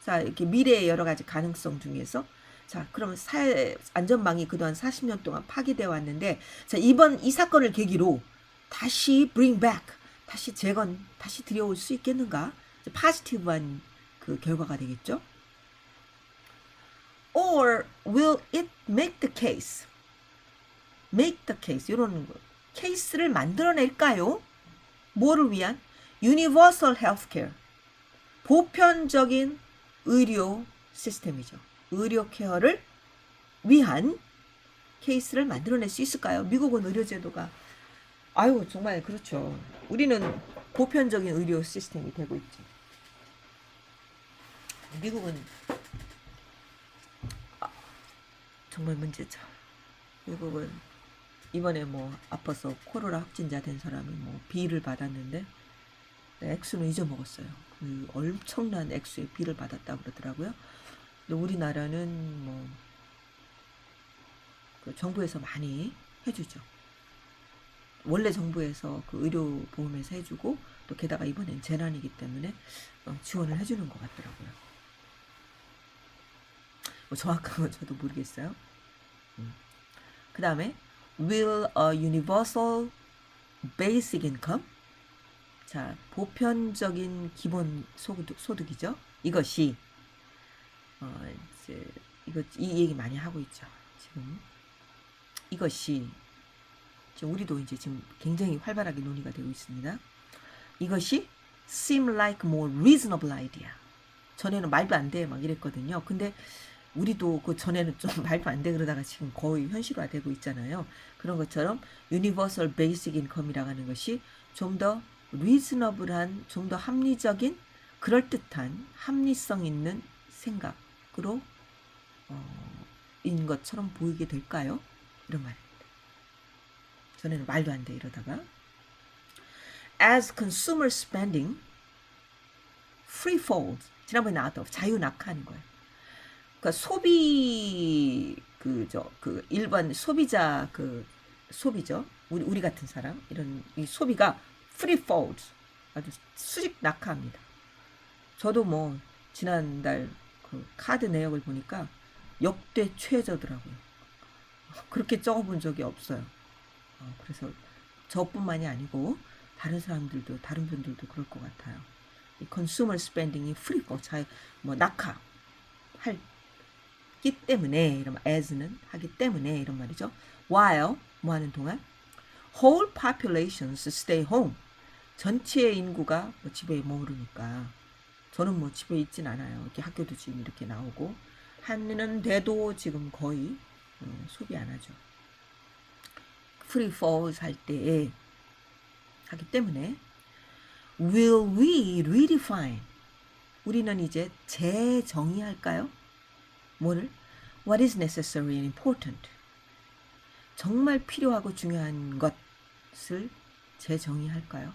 자, 이렇게 미래의 여러 가지 가능성 중에서 자, 그러면 사회 안전망이 그동안 40년 동안 파괴되어 왔는데 자, 이번 이 사건을 계기로 다시 bring back, 다시 다시 들여올 수 있겠는가? 파지티브한 그 결과가 되겠죠. Or will it make the case? make the case 이런 거. 케이스를 만들어낼까요? 뭐를 위한? universal healthcare. 보편적인 의료 시스템이죠. 의료 케어를 위한 케이스를 만들어낼 수 있을까요? 미국은 의료제도가 아유 정말 그렇죠. 우리는 보편적인 의료 시스템이 되고 있죠. 미국은 정말 문제죠. 미국은 이번에 뭐 아파서 코로나 확진자 된 사람이 뭐 B를 받았는데 액수는 잊어먹었어요. 그 엄청난 액수의 B를 받았다고 그러더라고요. 근데 우리나라는 뭐 그 정부에서 많이 해주죠. 원래 정부에서 그 의료보험에서 해주고 또 게다가 이번엔 재난이기 때문에 지원을 해주는 것 같더라고요. 뭐 정확한 건 저도 모르겠어요. 그 다음에 will a universal basic income, 자 보편적인 기본 소득이죠. 이것이 이제 이 얘기 많이 하고 있죠. 지금 이것이 지금 우리도 이제 지금 굉장히 활발하게 논의가 되고 있습니다. 이것이 seem like more reasonable idea. 전에는 말도 안 돼 막 이랬거든요. 근데 우리도 그 전에는 좀 말도 안 돼 그러다가 지금 거의 현실화되고 있잖아요. 그런 것처럼 universal basic income이라고 하는 것이 좀 더 reasonable한, 좀 더 합리적인, 그럴듯한 합리성 있는 생각으로 인 것처럼 보이게 될까요? 이런 말입니다. 전에는 말도 안 돼 이러다가 as consumer spending free falls, 지난번에 나왔던 자유 낙하하는 거예요. 그러니까 소비 그 일반 소비자 그 소비죠. 우리 같은 사람 이런 이 소비가 free falls, 아주 수직 낙하합니다. 저도 뭐 지난달 그 카드 내역을 보니까 역대 최저더라고요. 그렇게 적어본 적이 없어요. 그래서 저뿐만이 아니고 다른 사람들도 다른 분들도 그럴 것 같아요. 이 컨슈머 스펜딩이 free fall, 뭐 낙하 하기 때문에 이런 as는 하기 때문에 이런 말이죠. while 뭐 하는 동안 whole populations stay home, 전체 인구가 뭐 집에 머무르니까 저는 뭐 집에 있진 않아요. 이렇게 학교도 지금 이렇게 나오고 하는데도 지금 거의 소비 안 하죠. free falls 할 때에 하기 때문에 will we redefine, 우리는 이제 재정의할까요? 뭐를? what is necessary and important, 정말 필요하고 중요한 것을 재정의할까요?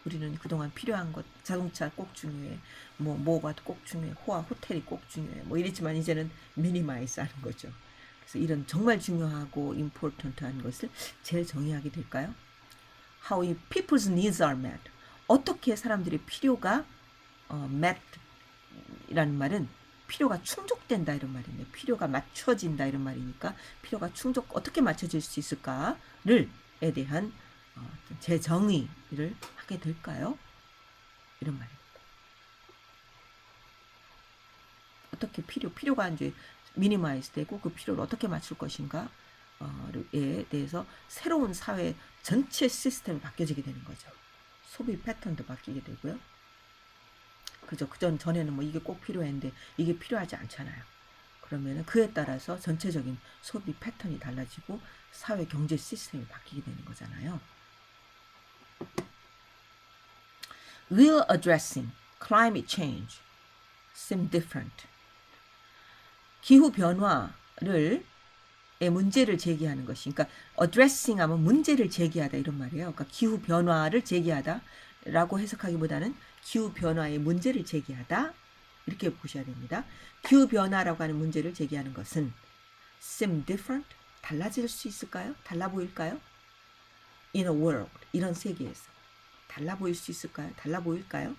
우리는 그동안 필요한 것, 자동차 꼭 중요해, 뭐가 꼭 중요해, 호텔이 꼭 중요해, 뭐 이랬지만 이제는 미니마이즈 하는 거죠. 그래서 이런 정말 중요하고 important한 것을 재정의하게 될까요? How people's needs are met, 어떻게 사람들의 필요가 met 이라는 말은 필요가 충족된다 이런 말이네요. 필요가 맞춰진다 이런 말이니까 필요가 어떻게 맞춰질 수 있을까를 에 대한 재정의를 하게 될까요? 이런 말입니다. 어떻게 필요가 이제 미니마이즈 되고 그 필요를 어떻게 맞출 것인가에 대해서 새로운 사회 전체 시스템이 바뀌어지게 되는 거죠. 소비 패턴도 바뀌게 되고요. 그죠? 전에는 뭐 이게 꼭 필요했는데 이게 필요하지 않잖아요. 그러면은 그에 따라서 전체적인 소비 패턴이 달라지고 사회 경제 시스템이 바뀌게 되는 거잖아요. Will addressing climate change seem different? 기후 변화를 문제를 제기하는 것이, 그러니까 addressing 하면 문제를 제기하다 이런 말이에요. 그러니까 기후 변화를 제기하다라고 해석하기보다는 기후 변화의 문제를 제기하다 이렇게 보셔야 됩니다. 기후 변화라고 하는 문제를 제기하는 것은 seem different, 달라질 수 있을까요? 달라 보일까요? In a world, 이런 세계에서 달라 보일 수 있을까요? 달라 보일까요?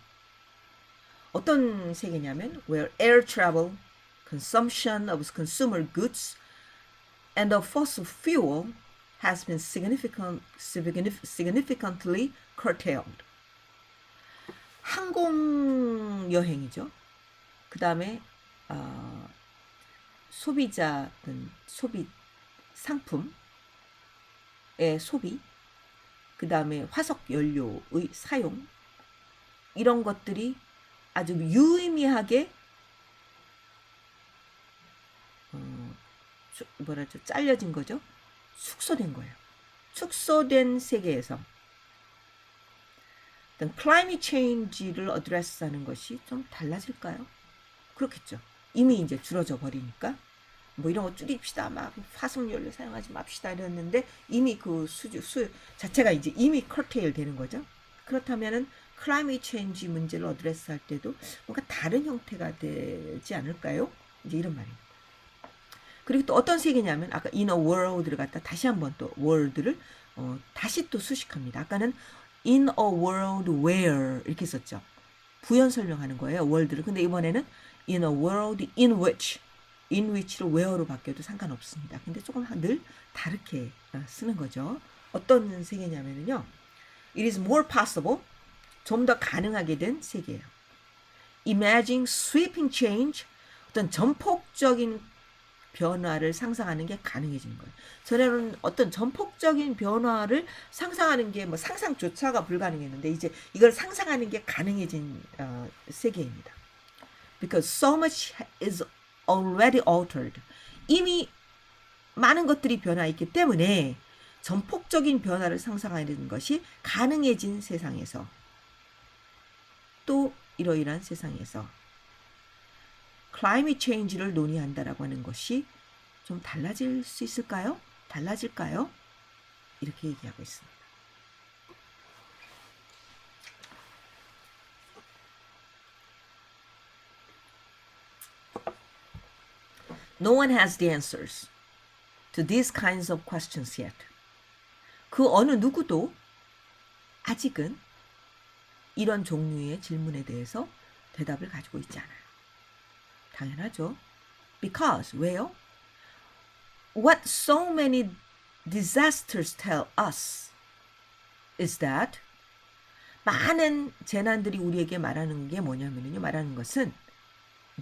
어떤 세계냐면 where air travel, consumption of consumer goods, and the fossil fuel has been significantly curtailed. 항공 여행이죠. 그 다음에 소비자든 소비 상품의 소비, 그 다음에 화석 연료의 사용, 이런 것들이 아주 유의미하게 잘려진 거죠. 축소된 거예요. 축소된 세계에서 클라이밋 체인지를 어드레스하는 것이 좀 달라질까요? 그렇겠죠. 이미 이제 줄어져 버리니까 뭐 이런 거 줄입시다, 막 화석연료 사용하지 맙시다 이랬는데 이미 그 수 자체가 이제 이미 커테일 되는 거죠. 그렇다면은 클라이밋 체인지 문제를 어드레스할 때도 뭔가 다른 형태가 되지 않을까요? 이제 이런 말입니다. 그리고 또 어떤 세계냐면 아까 in a world를 갖다 다시 한번 또 world를 다시 또 수식합니다. 아까는 in a world where 이렇게 썼죠. 부연 설명하는 거예요. world를. 근데 이번에는 in a world in which를 where로 바뀌어도 상관없습니다. 근데 조금 늘 다르게 쓰는 거죠. 어떤 세계냐면요. It is more possible. 좀 더 가능하게 된 세계예요. Imagine sweeping change. 어떤 전폭적인 변화를 상상하는 게 가능해지는 거예요. 전에는 어떤 전폭적인 변화를 상상하는 게 뭐 상상조차가 불가능했는데 이제 이걸 상상하는 게 가능해진 세계입니다. Because so much is already altered. 이미 많은 것들이 변화했기 때문에 전폭적인 변화를 상상하는 것이 가능해진 세상에서 또 이러이러한 세상에서 클라이밋 체인지를 논의한다라고 하는 것이 좀 달라질 수 있을까요? 달라질까요? 이렇게 얘기하고 있습니다. No one has the answers to these kinds of questions yet. 그 어느 누구도 아직은 이런 종류의 질문에 대해서 대답을 가지고 있지 않아요. 당연하죠. Because, 왜요? What so many disasters tell us is that 많은 재난들이 우리에게 말하는 게 뭐냐면요. 말하는 것은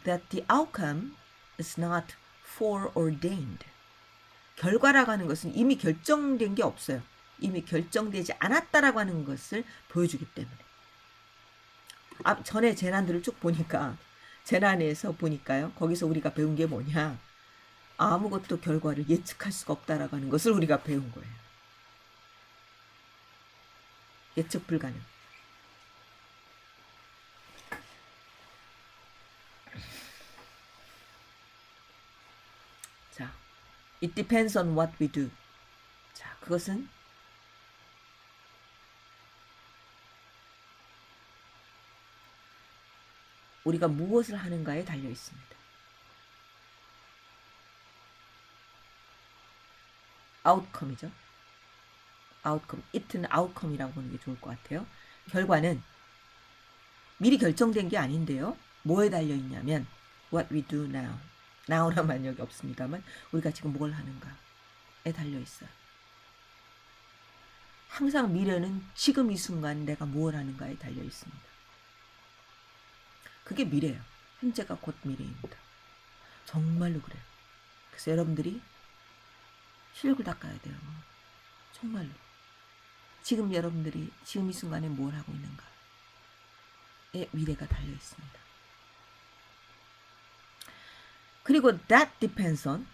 that the outcome is not foreordained. 결과라고 하는 것은 이미 결정된 게 없어요. 이미 결정되지 않았다라고 하는 것을 보여주기 때문에. 전에 재난들을 쭉 보니까 재난에서 보니까요. 거기서 우리가 배운 게 뭐냐. 아무것도 결과를 예측할 수가 없다라고 하는 것을 우리가 배운 거예요. 예측 불가능. 자, it depends on what we do. 자, 그것은 우리가 무엇을 하는가에 달려 있습니다. 아웃컴이죠. 아웃컴. it는 아웃컴이라고 보는 게 좋을 것 같아요. 결과는 미리 결정된 게 아닌데요. 뭐에 달려 있냐면 what we do now. now란 말 여기 없습니다만 우리가 지금 뭘 하는가에 달려 있어요. 항상 미래는 지금 이 순간 내가 뭘 하는가에 달려 있습니다. 그게 미래예요. 현재가 곧 미래입니다. 정말로 그래요. 그래서 여러분들이 실력을 닦아야 돼요. 정말로. 지금 여러분들이 지금 이 순간에 뭘 하고 있는가에 미래가 달려 있습니다. 그리고 that depends on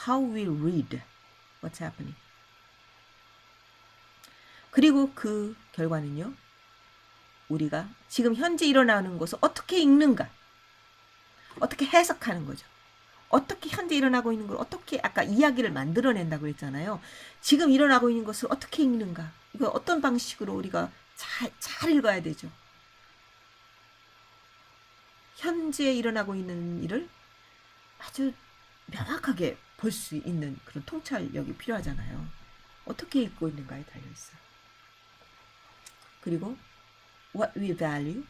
how we read what's happening. 그리고 그 결과는요. 우리가 지금 현재 일어나는 것을 어떻게 읽는가, 어떻게 해석하는 거죠. 어떻게 현재 일어나고 있는 걸 어떻게 아까 이야기를 만들어낸다고 했잖아요. 지금 일어나고 있는 것을 어떻게 읽는가. 이거 어떤 방식으로 우리가 잘 읽어야 되죠. 현재 일어나고 있는 일을 아주 명확하게 볼 수 있는 그런 통찰력이 필요하잖아요. 어떻게 읽고 있는가에 달려있어요. 그리고 what we value,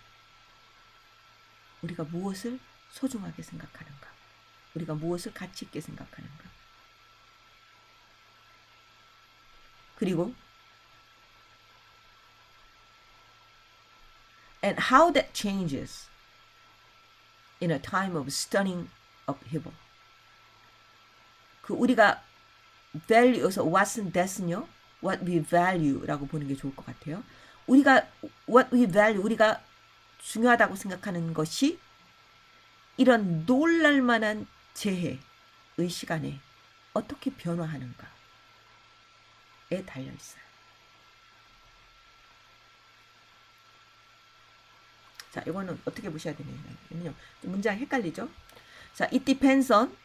우리가 무엇을 소중하게 생각하는가? 우리가 무엇을 가치 있게 생각하는가? 그리고 and how that changes in a time of stunning upheaval. 그 우리가 value에서 what's that은요, what we value라고 보는 게 좋을 것 같아요. 우리가 what we value, 우리가 중요하다고 생각하는 것이 이런 놀랄만한 재해의 시간에 어떻게 변화하는가에 달려 있어요. 자, 이거는 어떻게 보셔야 되냐면요, 문장이 헷갈리죠? 자, it depends on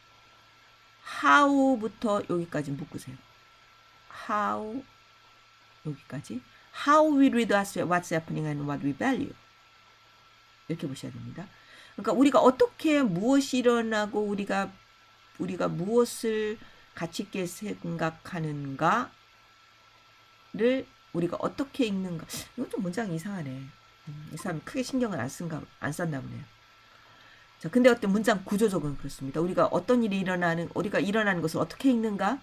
how부터 여기까지 묶으세요. how 여기까지. how we read what's happening and what we value. 이렇게 보셔야 됩니다. 그러니까 우리가 어떻게 무엇이 일어나고 우리가 무엇을 가치 있게 생각하는가를 우리가 어떻게 읽는가. 이건 좀 문장이 이상하네. 이 사람 크게 신경을 안 썼나 보네요. 자, 근데 어떤 문장 구조적으로 그렇습니다. 우리가 어떤 일이 우리가 일어나는 것을 어떻게 읽는가?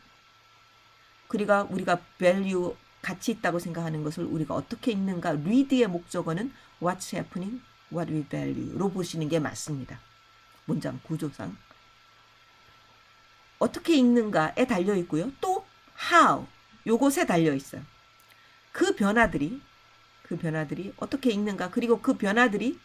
그리고 우리가 value, 가치 있다고 생각하는 것을 우리가 어떻게 읽는가? read의 목적어는 what's happening, what we value로 보시는 게 맞습니다. 문장 구조상. 어떻게 읽는가에 달려 있고요. 또 how, 요것에 달려 있어요. 그 변화들이 어떻게 읽는가, 그리고 그 변화들이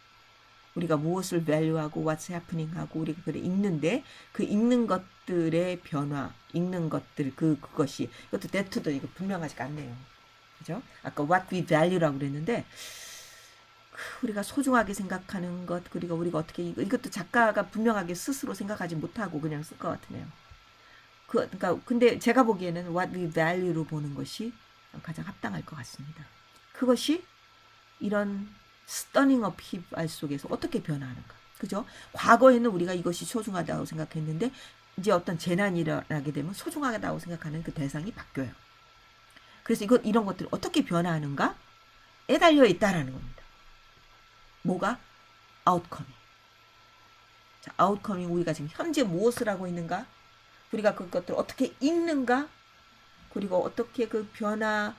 우리가 무엇을 value하고 what's happening 하고 우리가 그래 읽는데 그 읽는 것들의 변화, 읽는 것들 그것이 이것도 that도 이거 분명하지가 않네요. 그죠? 아까 what we value라고 그랬는데 우리가 소중하게 생각하는 것, 그리고 우리가 어떻게 이것도 작가가 분명하게 스스로 생각하지 못하고 그냥 쓸 것 같으네요. 그러니까 근데 제가 보기에는 what we value로 보는 것이 가장 합당할 것 같습니다. 그것이 이런 stunning upheaval 속에서 어떻게 변화하는가. 그죠? 과거에는 우리가 이것이 소중하다고 생각했는데 이제 어떤 재난이 일어나게 되면 소중하다고 생각하는 그 대상이 바뀌어요. 그래서 이런 것들이 어떻게 변화하는가에 달려 있다라는 겁니다. 뭐가? outcome이. 자, outcome이 우리가 지금 현재 무엇을 하고 있는가? 우리가 그것들을 어떻게 읽는가? 그리고 어떻게 그 변화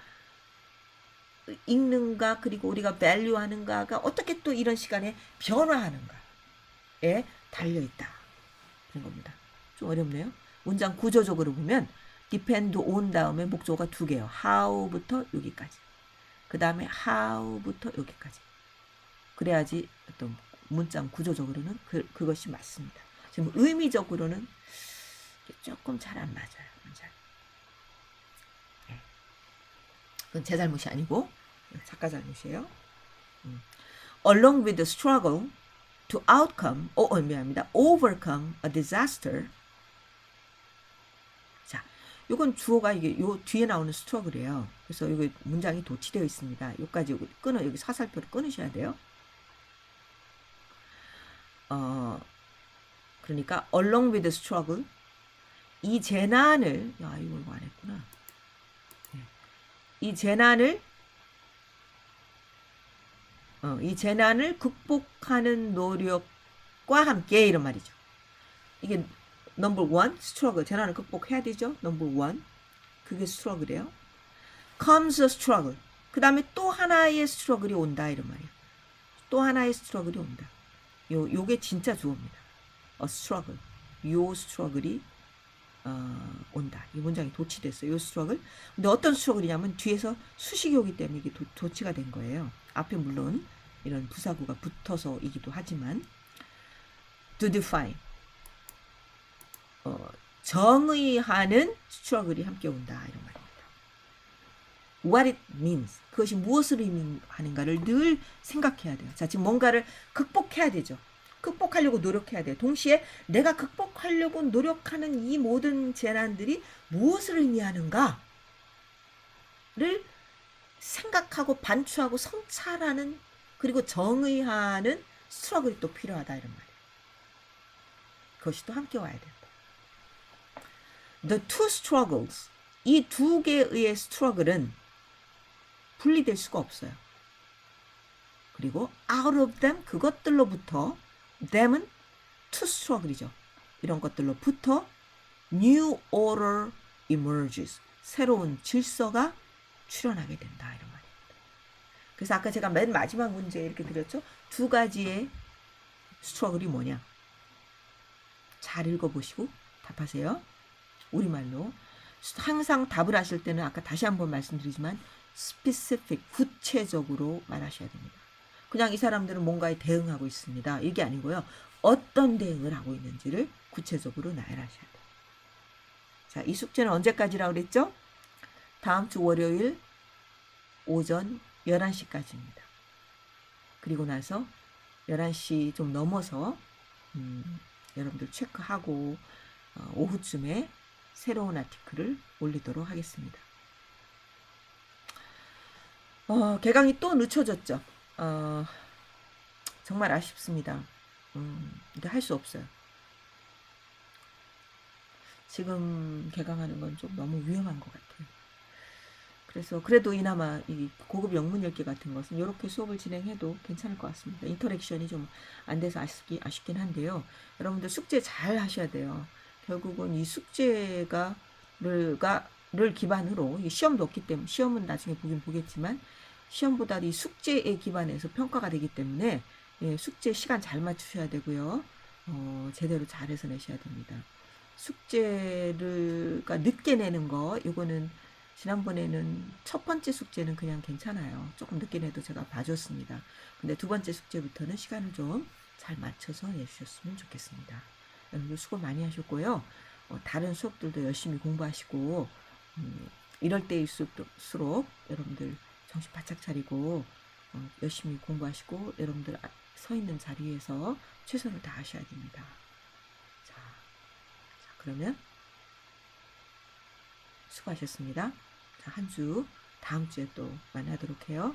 읽는가, 그리고 우리가 value 하는가가 어떻게 또 이런 시간에 변화하는가에 달려있다. 그런 겁니다. 좀 어렵네요. 문장 구조적으로 보면 depend on 다음에 목적어가 두 개예요. how부터 여기까지. 그 다음에 how부터 여기까지. 그래야지 어떤 문장 구조적으로는 그것이 맞습니다. 지금 의미적으로는 조금 잘 안 맞아요. 문장. 그건 제 잘못이 아니고 작가 잘못이에요. Along with the struggle to overcome a disaster. 자, 이건 주어가 요 뒤에 나오는 struggle이에요. 그래서 이거 문장이 도치되어 있습니다. 여기까지 여기 사살표를 끊으셔야 돼요. 그러니까 along with the struggle, 이 재난을 이걸 안 했구나. 이 재난을 극복하는 노력과 함께 이런 말이죠. 이게 number one, struggle. 재난을 극복해야 되죠. number one. 그게 struggle이에요. comes a struggle. 그 다음에 또 하나의 struggle이 온다 이런 말이에요. 또 하나의 struggle이 온다. 요게 진짜 주어입니다. a struggle. 요 struggle이 온다. 이 문장이 도치됐어요. 요 struggle. 근데 어떤 struggle이냐면 뒤에서 수식이 오기 때문에 이게 도치가 된 거예요. 앞에 물론 이런 부사구가 붙어서이기도 하지만 to define, 정의하는 struggle이 함께 온다 이런 말입니다. What it means, 그것이 무엇을 의미하는가를 늘 생각해야 돼요. 자, 지금 뭔가를 극복해야 되죠. 극복하려고 노력해야 돼요. 동시에 내가 극복하려고 노력하는 이 모든 재난들이 무엇을 의미하는가를 생각하고 반추하고 성찰하는, 그리고 정의하는 스트러글이 또 필요하다 이런 말이에요. 그것이 또 함께 와야 된다. The two struggles, 이 두 개의 스트러글은 분리될 수가 없어요. 그리고 out of them, 그것들로부터 them은 to struggle이죠. 이런 것들로부터 new order emerges. 새로운 질서가 출현하게 된다. 이런 말입니다. 그래서 아까 제가 맨 마지막 문제 이렇게 드렸죠. 두 가지의 struggle이 뭐냐. 잘 읽어보시고 답하세요. 우리말로. 항상 답을 하실 때는 아까 다시 한번 말씀드리지만 specific, 구체적으로 말하셔야 됩니다. 그냥 이 사람들은 뭔가에 대응하고 있습니다. 이게 아니고요. 어떤 대응을 하고 있는지를 구체적으로 나열하셔야 돼요. 자, 이 숙제는 언제까지라고 그랬죠? 다음 주 월요일 오전 11시까지입니다. 그리고 나서 11시 좀 넘어서 여러분들 체크하고 오후쯤에 새로운 아티클을 올리도록 하겠습니다. 개강이 또 늦춰졌죠. 정말 아쉽습니다. 근데 할 수 없어요. 지금 개강하는 건 좀 너무 위험한 것 같아요. 그래서 그래도 이나마 이 고급 영문 읽기 같은 것은 이렇게 수업을 진행해도 괜찮을 것 같습니다. 인터랙션이 좀 안 돼서 아쉽긴 한데요. 여러분들 숙제 잘 하셔야 돼요. 결국은 이 숙제가 를 기반으로 이 시험도 없기 때문에 시험은 나중에 보긴 보겠지만 시험보다 이 숙제에 기반해서 평가가 되기 때문에 예, 숙제 시간 잘 맞추셔야 되고요. 제대로 잘해서 내셔야 됩니다. 숙제를 늦게 내는 거 이거는 지난번에는 첫 번째 숙제는 그냥 괜찮아요. 조금 늦게 내도 제가 봐줬습니다. 근데 두 번째 숙제부터는 시간을 좀 잘 맞춰서 내주셨으면 좋겠습니다. 여러분들 수고 많이 하셨고요. 다른 수업들도 열심히 공부하시고 이럴 때일수록 여러분들 정신 바짝 차리고 열심히 공부하시고 여러분들 서 있는 자리에서 최선을 다하셔야 됩니다. 자, 그러면 수고하셨습니다. 자, 한 주 다음 주에 또 만나도록 해요.